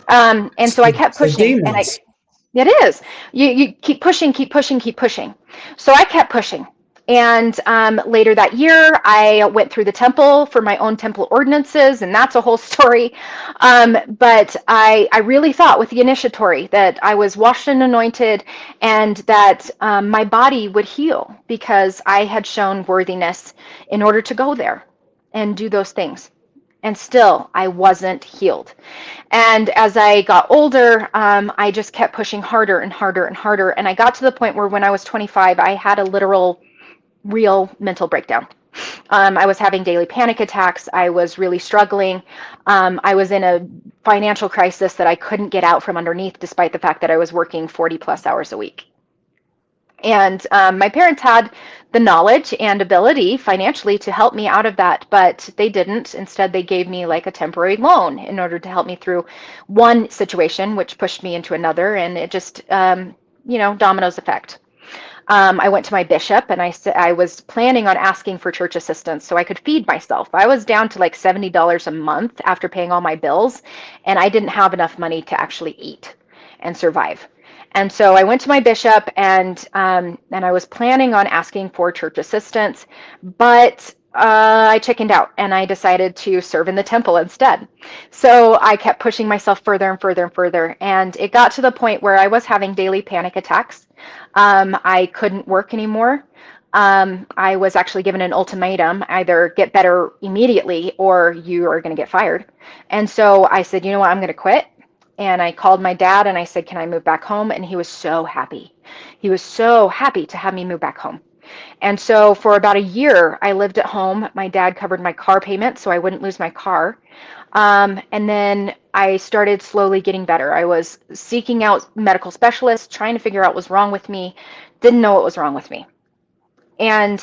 And It's so I kept the pushing, and demons. it is. You keep pushing, keep pushing, keep pushing. So I kept pushing. And later that year, I went through the temple for my own temple ordinances, and that's a whole story. But I really thought with the initiatory that I was washed and anointed, and that my body would heal because I had shown worthiness in order to go there and do those things. And still, I wasn't healed. And as I got older, I just kept pushing harder and harder and harder. And I got to the point where when I was 25, I had a literal, real mental breakdown. I was having daily panic attacks. I was really struggling. I was in a financial crisis that I couldn't get out from underneath, despite the fact that I was working 40 plus hours a week. And my parents had the knowledge and ability financially to help me out of that, but they didn't. Instead, they gave me like a temporary loan in order to help me through one situation, which pushed me into another. And it just, dominoes effect. I went to my bishop and I said I was planning on asking for church assistance so I could feed myself. I was down to like $70 a month after paying all my bills, and I didn't have enough money to actually eat and survive. And so I went to my bishop and I was planning on asking for church assistance, but I chickened out and I decided to serve in the temple instead. So I kept pushing myself further and further and further. And it got to the point where I was having daily panic attacks. I couldn't work anymore. I was actually given an ultimatum, either get better immediately or you are going to get fired. And so I said, you know what, I'm going to quit. And I called my dad and I said, can I move back home? And he was so happy. He was so happy to have me move back home. And so for about a year, I lived at home. My dad covered my car payment so I wouldn't lose my car. And then I started slowly getting better. I was seeking out medical specialists, trying to figure out what was wrong with me, didn't know what was wrong with me. And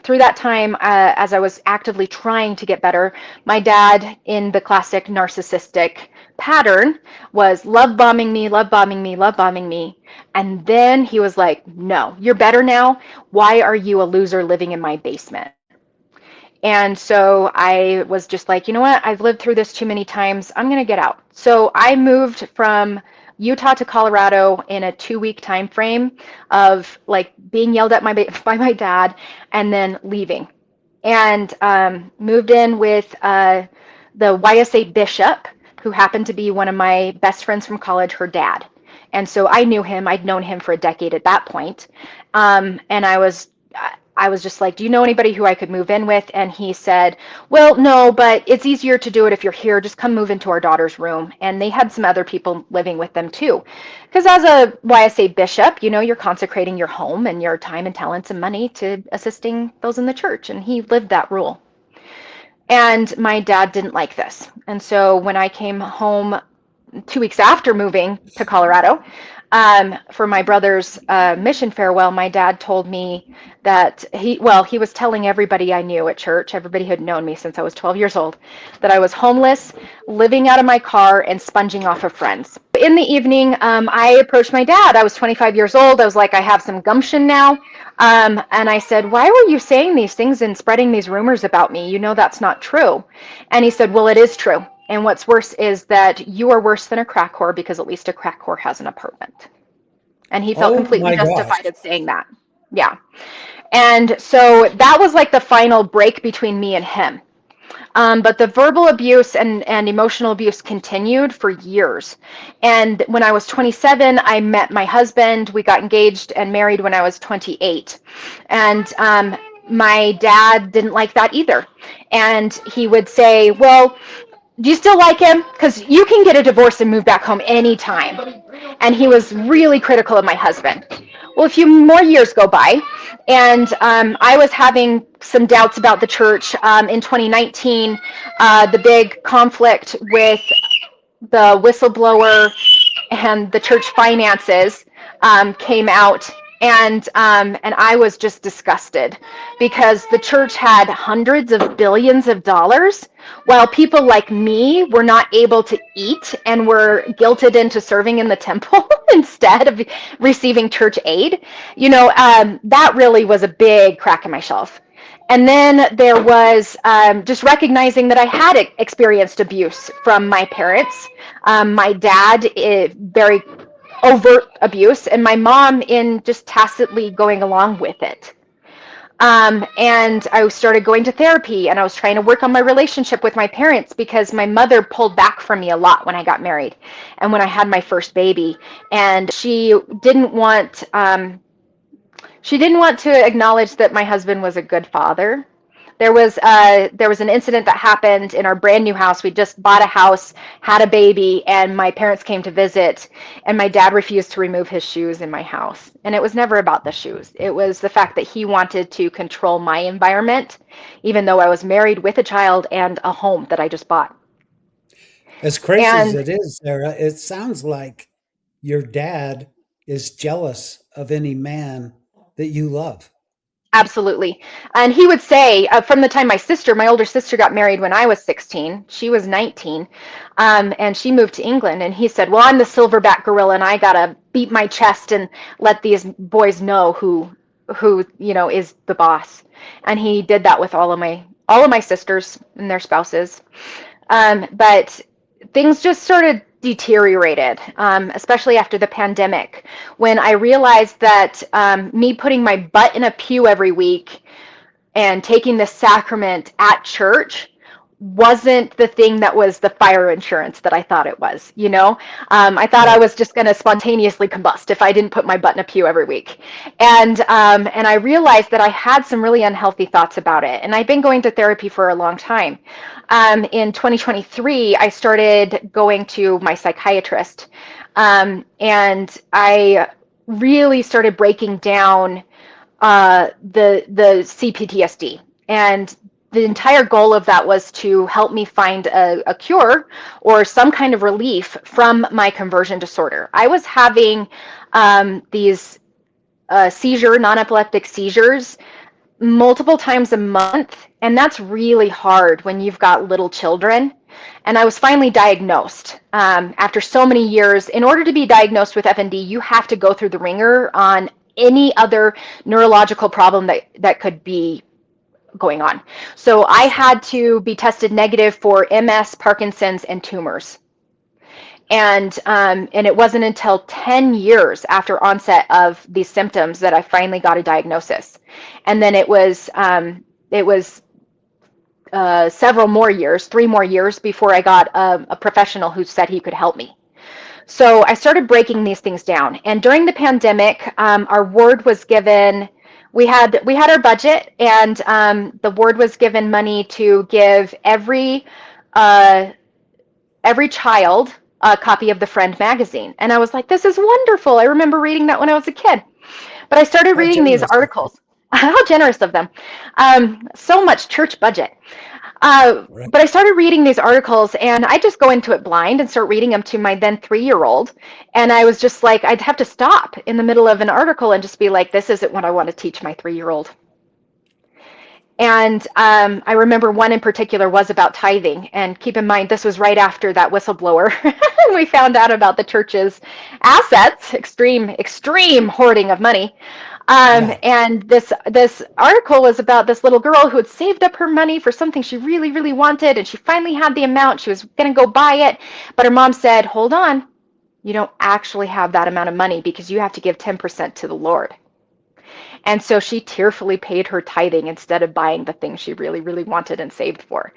through that time, as I was actively trying to get better, my dad, in the classic narcissistic pattern, was love bombing me, love bombing me, love bombing me. And then he was like, no, you're better now. Why are you a loser living in my basement? And so I was just like, you know what? I've lived through this too many times. I'm going to get out. So I moved from Utah to Colorado in a 2-week time frame of like being yelled at by my dad and then leaving. And moved in with the YSA bishop, who happened to be one of my best friends from college, her dad. And so I knew him. I'd known him for a decade at that point. And I was just like, do you know anybody who I could move in with? And he said, well, no, but it's easier to do it if you're here. Just come move into our daughter's room. And they had some other people living with them too. Because as a YSA bishop, you're consecrating your home and your time and talents and money to assisting those in the church. And he lived that rule. And my dad didn't like this. And so when I came home 2 weeks after moving to Colorado, for my brother's mission farewell, my dad told me that he was telling everybody I knew at church, everybody who had known me since I was 12 years old, that I was homeless, living out of my car, and sponging off of friends. In the evening, I approached my dad. I was 25 years old. I was like, I have some gumption now. And I said, why were you saying these things and spreading these rumors about me? You know that's not true. And he said, well, it is true. And what's worse is that you are worse than a crack whore because at least a crack whore has an apartment. And he felt Oh completely my gosh. justified in saying that. Yeah. And so that was like the final break between me and him. But the verbal abuse and emotional abuse continued for years. And when I was 27, I met my husband. We got engaged and married when I was 28. And my dad didn't like that either. And he would say, well, do you still like him? Because you can get a divorce and move back home anytime. And he was really critical of my husband. Well, a few more years go by, and I was having some doubts about the church. In 2019, the big conflict with the whistleblower and the church finances came out, and I was just disgusted because the church had hundreds of billions of dollars, while people like me were not able to eat and were guilted into serving in the temple instead of receiving church aid. That really was a big crack in my shelf. And then there was just recognizing that I had experienced abuse from my parents. My dad, very overt abuse, and my mom in just tacitly going along with it. And I started going to therapy, and I was trying to work on my relationship with my parents because my mother pulled back from me a lot when I got married and when I had my first baby. And she didn't want to acknowledge that my husband was a good father, There was an incident that happened in our brand new house. We just bought a house, had a baby, and my parents came to visit, and my dad refused to remove his shoes in my house. And it was never about the shoes. It was the fact that he wanted to control my environment, even though I was married with a child and a home that I just bought. As crazy as And it is, Sarah, it sounds like your dad is jealous of any man that you love. absolutely. And he would say, from the time my older sister got married when I was 16, she was 19, and she moved to England. And he said, well, I'm the silverback gorilla and I got to beat my chest and let these boys know who, is the boss. And he did that with all of my sisters and their spouses. But things just sort of deteriorated, especially after the pandemic, when I realized that me putting my butt in a pew every week and taking the sacrament at church wasn't the thing that was the fire insurance that I thought it was. I thought I Right. was just going to spontaneously combust if I didn't put my butt in a pew every week. And I realized that I had some really unhealthy thoughts about it. And I've been going to therapy for a long time. In 2023, I started going to my psychiatrist, and I really started breaking down the CPTSD. And the entire goal of that was to help me find a cure or some kind of relief from my conversion disorder. I was having these non-epileptic seizures multiple times a month, and that's really hard when you've got little children. And I was finally diagnosed after so many years. In order to be diagnosed with FND, you have to go through the ringer on any other neurological problem that could be going on. So I Sure. had to be tested negative for MS, Parkinson's, and tumors. And it wasn't until 10 years after onset of these symptoms that I finally got a diagnosis. And then it was several more years, 3 more years before I got a professional who said he could help me. So I started breaking these things down. And during the pandemic, our ward was given. We had our budget, and the ward was given money to give uh, every child a copy of the Friend magazine. And I was like, this is wonderful. I remember reading that when I was a kid. But I started How reading these generous of you. articles. How generous of them. So much church budget. Right. But I started reading these articles, and I just go into it blind and start reading them to my then 3-year-old. And I was just like, I'd have to stop in the middle of an article and just be like, this isn't what I want to teach my 3-year-old. And I remember one in particular was about tithing. And keep in mind, this was right after that whistleblower. We found out about the church's assets, extreme hoarding of money. Yeah. And this article was about this little girl who had saved up her money for something she really, really wanted. And she finally had the amount. She was going to go buy it. But her mom said, hold on, you don't actually have that amount of money because you have to give 10% to the Lord. And so she tearfully paid her tithing instead of buying the thing she really, really wanted and saved for.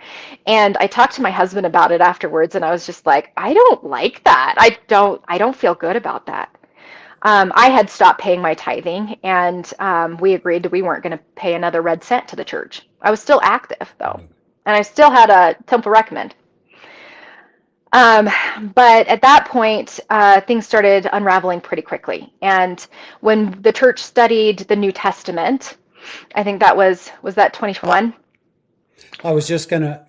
And I talked to my husband about it afterwards, and I was just like, I don't like that. I don't feel good about that. I had stopped paying my tithing, and we agreed that we weren't going to pay another red cent to the church. I was still active, though, and I still had a temple recommend. Um, but at that point, things started unraveling pretty quickly. And when the church studied the New Testament, I think was that 2021? I was just gonna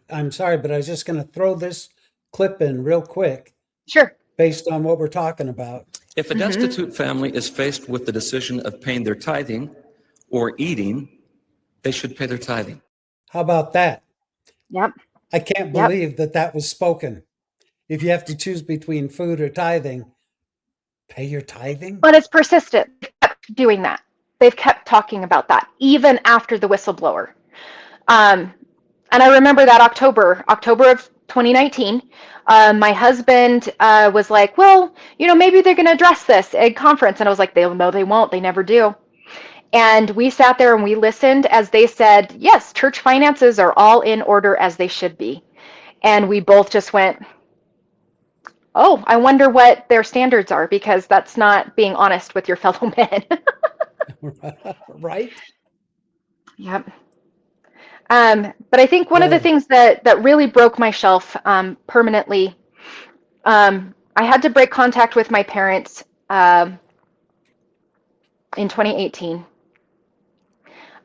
I'm sorry, but I was just gonna throw this clip in real quick Sure. based on what we're talking about. If a Hmm. destitute family is faced with the decision of paying their tithing or eating, they should pay their tithing. How about that? Yep. I can't Yep. believe that that was spoken. If you have to choose between food or tithing, pay your tithing? But it's persistent. They've kept doing that. They've kept talking about that even after the whistleblower. Um, and I remember that October of 2019, my husband was like, well, maybe they're going to address this at conference. And I was like, no, they won't. They never do. And we sat there and we listened as they said, yes, church finances are all in order as they should be. And we both just went, oh, I wonder what their standards are, because that's not being honest with your fellow men. Right? Yep. But I think one of the Well, things that really broke my shelf permanently, I had to break contact with my parents in 2018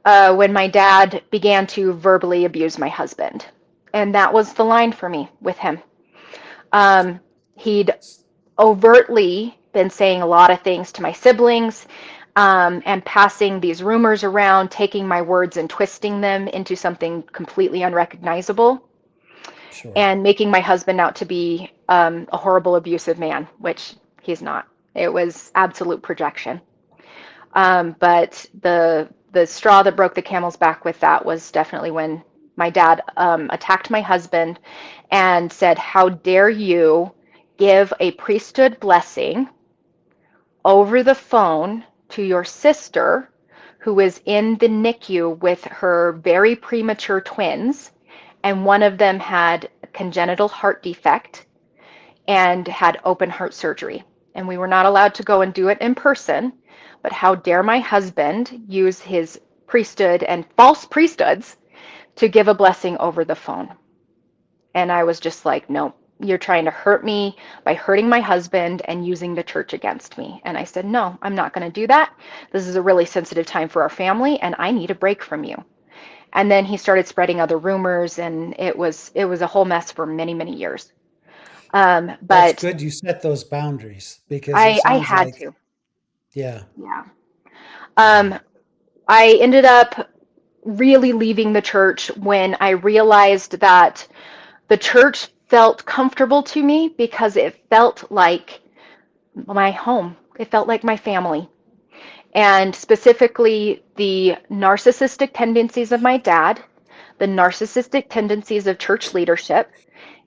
when my dad began to verbally abuse my husband. And that was the line for me with him. He'd overtly been saying a lot of things to my siblings, and passing these rumors around, taking my words and twisting them into something completely unrecognizable, sure. and making my husband out to be a horrible, abusive man, which he's not. It was absolute projection. But the straw that broke the camel's back with that was definitely when my dad attacked my husband and said, "How dare you give a priesthood blessing over the phone to your sister who is in the NICU with her very premature twins, and one of them had a congenital heart defect and had open heart surgery. And we were not allowed to go and do it in person, but how dare my husband use his priesthood and false priesthoods to give a blessing over the phone?" And I was just like, "No, you're trying to hurt me by hurting my husband and using the church against me." And I said, "No, I'm not going to do that. This is a really sensitive time for our family, and I need a break from you." And then he started spreading other rumors, and it was a whole mess for many, many years. Well, it's But good you set those boundaries because it I sounds had like, to. yeah, Yeah. yeah, Um, I ended up really leaving the church when I realized that the church felt comfortable to me because it felt like my home. It felt like my family. And specifically, the narcissistic tendencies of my dad, the narcissistic tendencies of church leadership,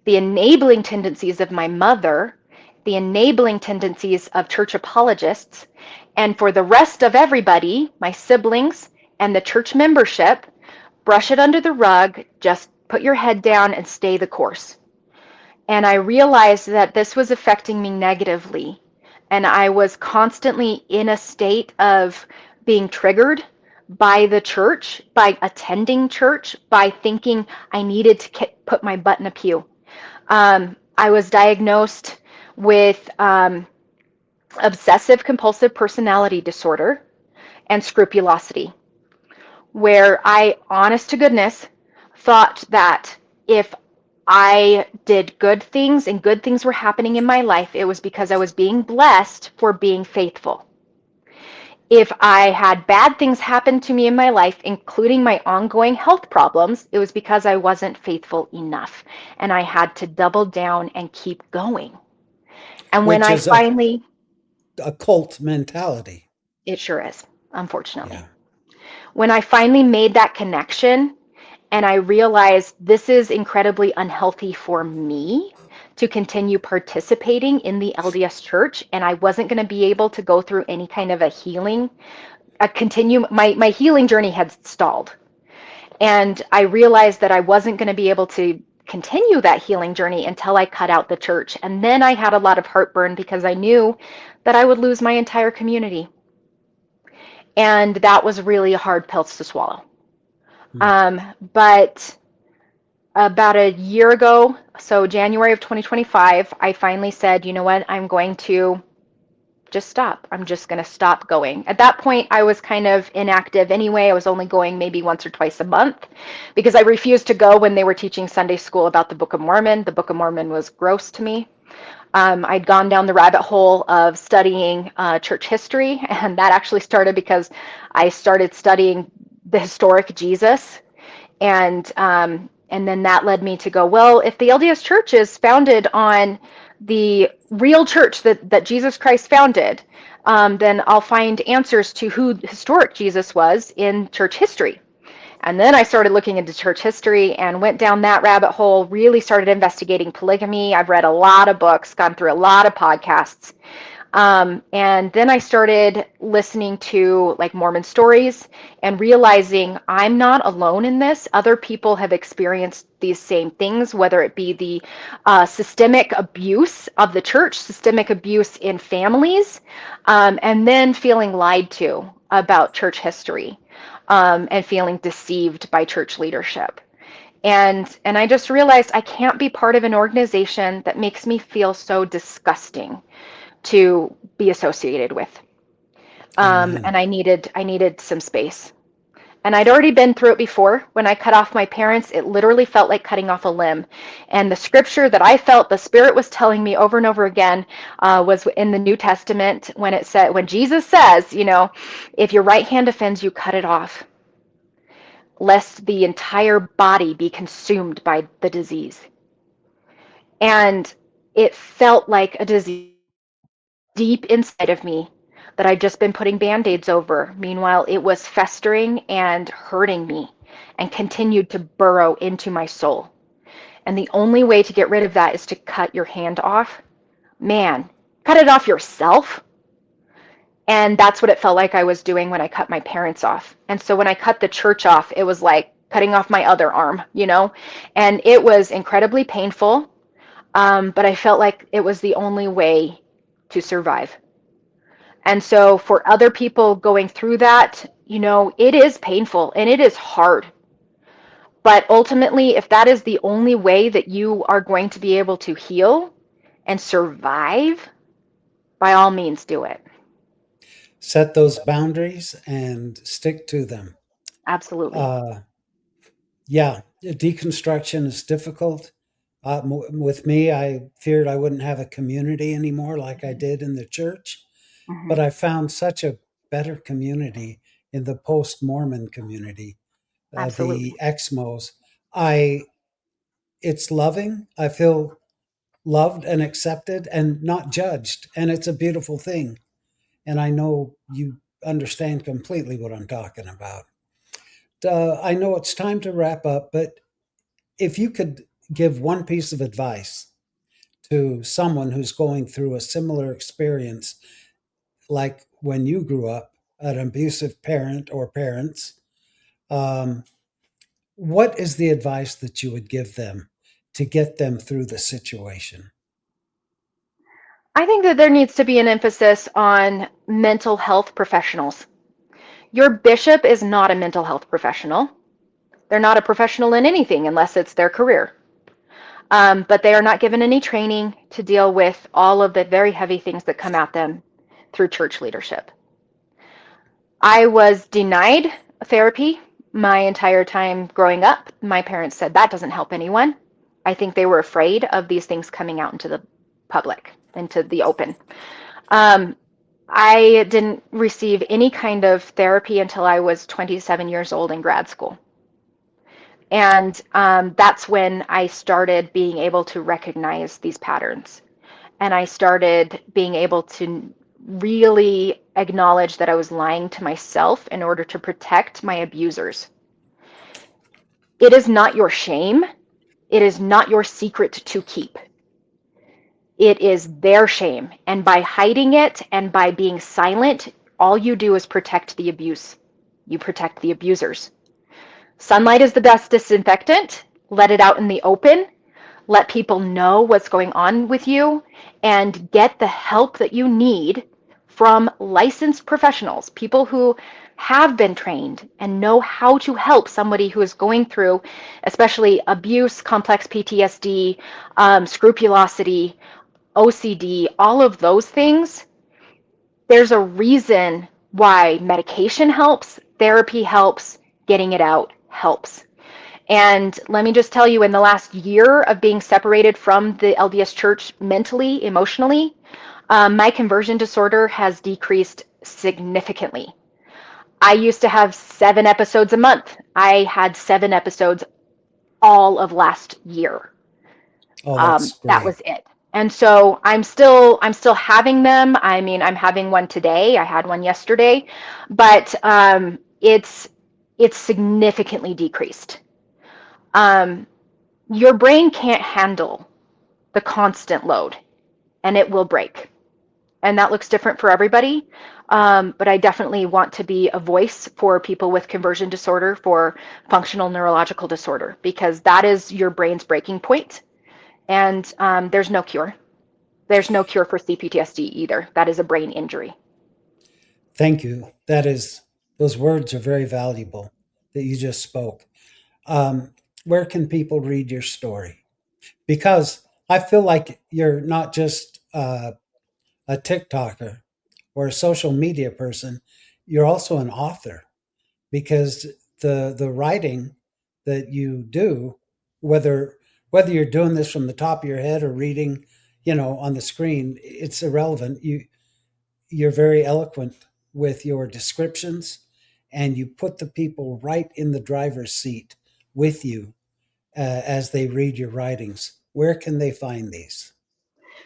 the enabling tendencies of my mother, the enabling tendencies of church apologists, and for the rest of everybody, my siblings and the church membership, brush it under the rug, just put your head down and stay the course. And I realized that this was affecting me negatively. And I was constantly in a state of being triggered by the church, by attending church, by thinking I needed to put my butt in a pew. I was diagnosed with obsessive compulsive personality disorder and scrupulosity, where I, honest to goodness, thought that if I did good things and good things were happening in my life, it was because I was being blessed for being faithful. If I had bad things happen to me in my life, including my ongoing health problems, it was because I wasn't faithful enough. And I had to double down and keep going. And when which I is finally, a cult mentality. it sure is, unfortunately. Yeah. When I finally made that connection and I realized this is incredibly unhealthy for me to continue participating in the LDS church, and I wasn't going to be able to go through any kind of a healing, my healing journey had stalled. And I realized that I wasn't going to be able to continue that healing journey until I cut out the church. And then I had a lot of heartburn because I knew that I would lose my entire community. And that was really a hard pill to swallow. Hmm. But about a year ago, so January of 2025, I finally said, you know what, I'm going to just stop. I'm just going to stop going. At that point, I was kind of inactive anyway. I was only going maybe once or twice a month because I refused to go when they were teaching Sunday school about the Book of Mormon. The Book of Mormon was gross to me. I'd gone down the rabbit hole of studying church history, and that actually started because I started studying the historic Jesus, and then that led me to go, well, if the LDS Church is founded on the real church that Jesus Christ founded, then I'll find answers to who historic Jesus was in church history. And then I started looking into church history and went down that rabbit hole, really started investigating polygamy. I've read a lot of books, gone through a lot of podcasts. And then I started listening to like Mormon stories and realizing I'm not alone in this. Other people have experienced these same things, whether it be the systemic abuse of the church, systemic abuse in families, and then feeling lied to about church history. and feeling deceived by church leadership. And I just realized I can't be part of an organization that makes me feel so disgusting to be associated with. Amen. And I needed some space. And I'd already been through it before. When I cut off my parents, it literally felt like cutting off a limb. And the scripture that I felt the Spirit was telling me over and over again was in the New Testament when it said, when Jesus says, if your right hand offends you, cut it off, lest the entire body be consumed by the disease. And it felt like a disease deep inside of me that I'd just been putting band-aids over. Meanwhile, it was festering and hurting me and continued to burrow into my soul. And the only way to get rid of that is to cut your hand off. Man, cut it off yourself. And that's what it felt like I was doing when I cut my parents off. And so when I cut the church off, it was like cutting off my other arm. And it was incredibly painful. But I felt like it was the only way to survive. And so for other people going through that, it is painful and it is hard. But ultimately, if that is the only way that you are going to be able to heal and survive, by all means do it. Set those boundaries and stick to them. Absolutely. Yeah, deconstruction is difficult. With me, I feared I wouldn't have a community anymore like I did in the church, Hmm. but I found such a better community in the post-Mormon community, the Absolutely. Exmos. I It's loving. I feel loved and accepted and not judged, and it's a beautiful thing. And I know you understand completely what I'm talking about. I know it's time to wrap up, but if you could give one piece of advice to someone who's going through a similar experience, like when you grew up, an abusive parent or parents, um, what is the advice that you would give them to get them through the situation? I think that there needs to be an emphasis on mental health professionals. Your bishop is not a mental health professional. They're not a professional in anything unless it's their career. But they are not given any training to deal with all of the very heavy things that come at them through church leadership. I was denied therapy my entire time growing up. My parents said that doesn't help anyone. I think they were afraid of these things coming out into the public, into the open. Um, I didn't receive any kind of therapy until I was 27 years old in grad school. And that's when I started being able to recognize these patterns. And I started being able to really acknowledge that I was lying to myself in order to protect my abusers. It is not your shame. It is not your secret to keep. It is their shame. And by hiding it and by being silent, all you do is protect the abuse. You protect the abusers. Sunlight is the best disinfectant. Let it out in the open. Let people know what's going on with you and get the help that you need from licensed professionals, people who have been trained and know how to help somebody who is going through, especially abuse, complex PTSD, scrupulosity, OCD, all of those things. There's a reason why medication helps, therapy helps, getting it out helps. And let me just tell you, in the last year of being separated from the LDS Church mentally, emotionally, my conversion disorder has decreased significantly. I used to have 7 episodes a month. I had 7 episodes all of last year. Oh, that's That great. was it. And so I'm still having them. I mean, I'm having one today. I had one yesterday, but it's significantly decreased. Um, your brain can't handle the constant load and it will break. And that looks different for everybody. But I definitely want to be a voice for people with conversion disorder, for functional neurological disorder, because that is your brain's breaking point. And there's no cure. There's no cure for CPTSD either. That is a brain injury. Thank you. That is Those words are very valuable that you just spoke. Where can people read your story? Because I feel like you're not just a TikToker or a social media person, you're also an author, because the writing that you do, whether you're doing this from the top of your head or reading, on the screen, it's irrelevant. You're very eloquent with your descriptions, and you put the people right in the driver's seat with you as they read your writings. Where can they find these?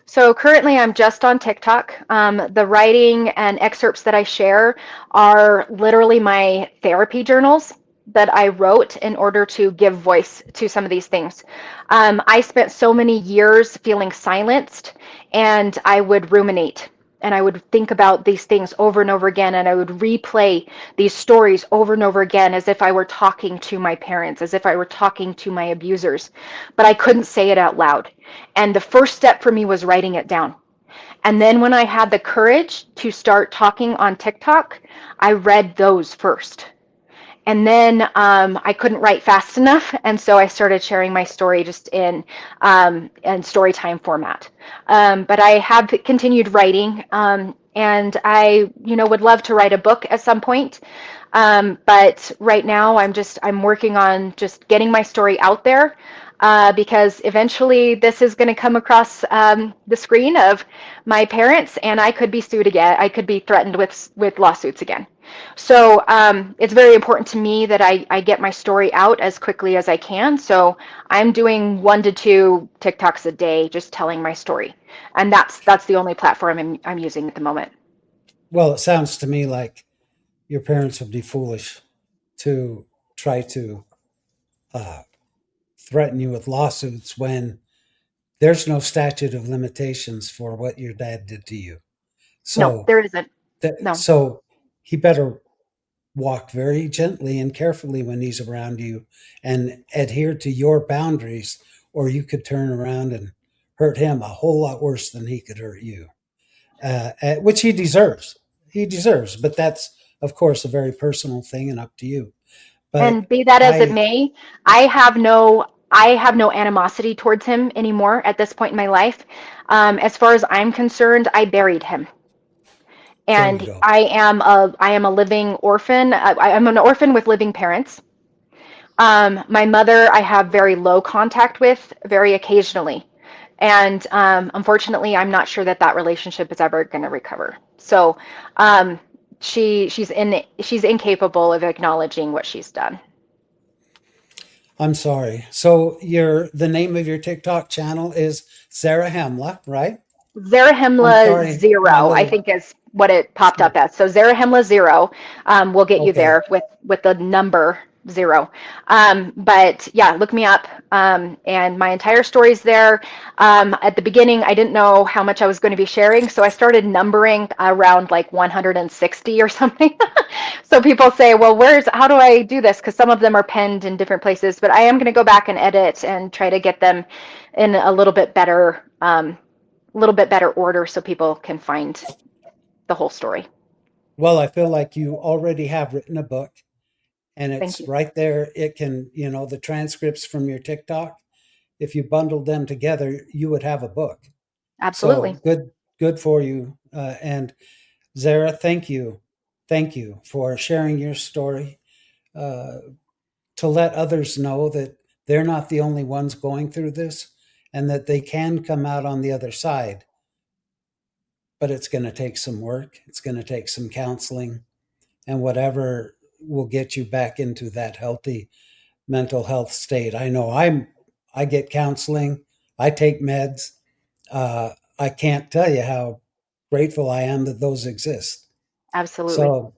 So currently I'm just on TikTok. The writing and excerpts that I share are literally my therapy journals that I wrote in order to give voice to some of these things. I spent so many years feeling silenced, and I would ruminate and I would think about these things over and over again, and I would replay these stories over and over again as if I were talking to my parents, as if I were talking to my abusers, but I couldn't say it out loud. And the first step for me was writing it down. And then when I had the courage to start talking on TikTok, I read those first. And then I couldn't write fast enough, and so I started sharing my story just in story time format. But I have continued writing, and I, would love to write a book at some point. But right now, I'm working on just getting my story out there, because eventually this is going to come across the screen of my parents, and I could be sued again. I could be threatened with lawsuits again. So it's very important to me that I get my story out as quickly as I can. So I'm doing 1 to 2 TikToks a day, just telling my story, and that's the only platform I'm using at the moment. Well, it sounds to me like your parents would be foolish to try to uh, threaten you with lawsuits when there's no statute of limitations for what your dad did to you. No, So there isn't. No. so he better walk very gently and carefully when he's around you, and adhere to your boundaries, or you could turn around and hurt him a whole lot worse than he could hurt you, which he deserves. He deserves, but that's, of course, a very personal thing and up to you. But And be that as it I, may, I have no animosity towards him anymore at this point in my life. As far as I'm concerned, I buried him. there you And go. I am a living orphan. I'm an orphan with living parents. My mother, I have very low contact with, very occasionally, and unfortunately, I'm not sure that relationship is ever going to recover. So, um, she's incapable of acknowledging what she's done. I'm sorry. So the name of your TikTok channel is Zarahemla, right? I'm Zarahemla sorry, my zero, I little. think is what it popped up as. So Zarahemla zero will get you Okay. there with the number zero. But yeah, look me up, and my entire story's there. At the beginning, I didn't know how much I was going to be sharing, so I started numbering around like 160 or something. So people say, well, how do I do this? Because some of them are penned in different places, but I am going to go back and edit and try to get them in a little bit better order so people can find the whole story. Well, I feel like you already have written a book, and Thank it's you. right there. It can, the transcripts from your TikTok, if you bundled them together, you would have a book. Absolutely. So good for you. And Zarah, thank you. Thank you for sharing your story, uh, to let others know that they're not the only ones going through this, and that they can come out on the other side. But it's going to take some work, it's going to take some counseling, and whatever will get you back into that healthy mental health state. I know I get counseling, I take meds. I can't tell you how grateful I am that those exist. Absolutely. So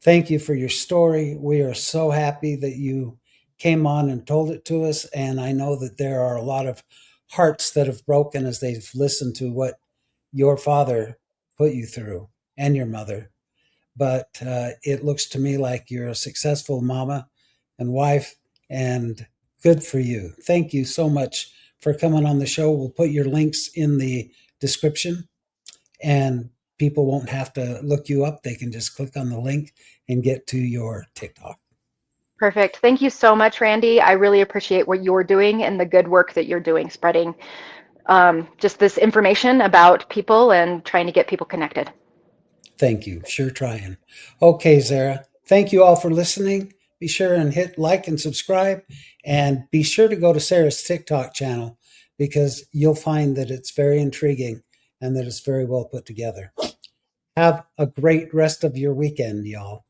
thank you for your story. We are so happy that you came on and told it to us. And I know that there are a lot of hearts that have broken as they've listened to what your father put you through, and your mother. But it looks to me like you're a successful mama and wife, and good for you. Thank you so much for coming on the show. We'll put your links in the description. And people won't have to look you up. They can just click on the link and get to your TikTok. Perfect. Thank you so much, Randy. I really appreciate what you're doing and the good work that you're doing, spreading just this information about people and trying to get people connected. Thank you. Sure trying. Okay, Zarah. Thank you all for listening. Be sure and hit like and subscribe, and be sure to go to Sarah's TikTok channel because you'll find that it's very intriguing and that it's very well put together. Have a great rest of your weekend, y'all.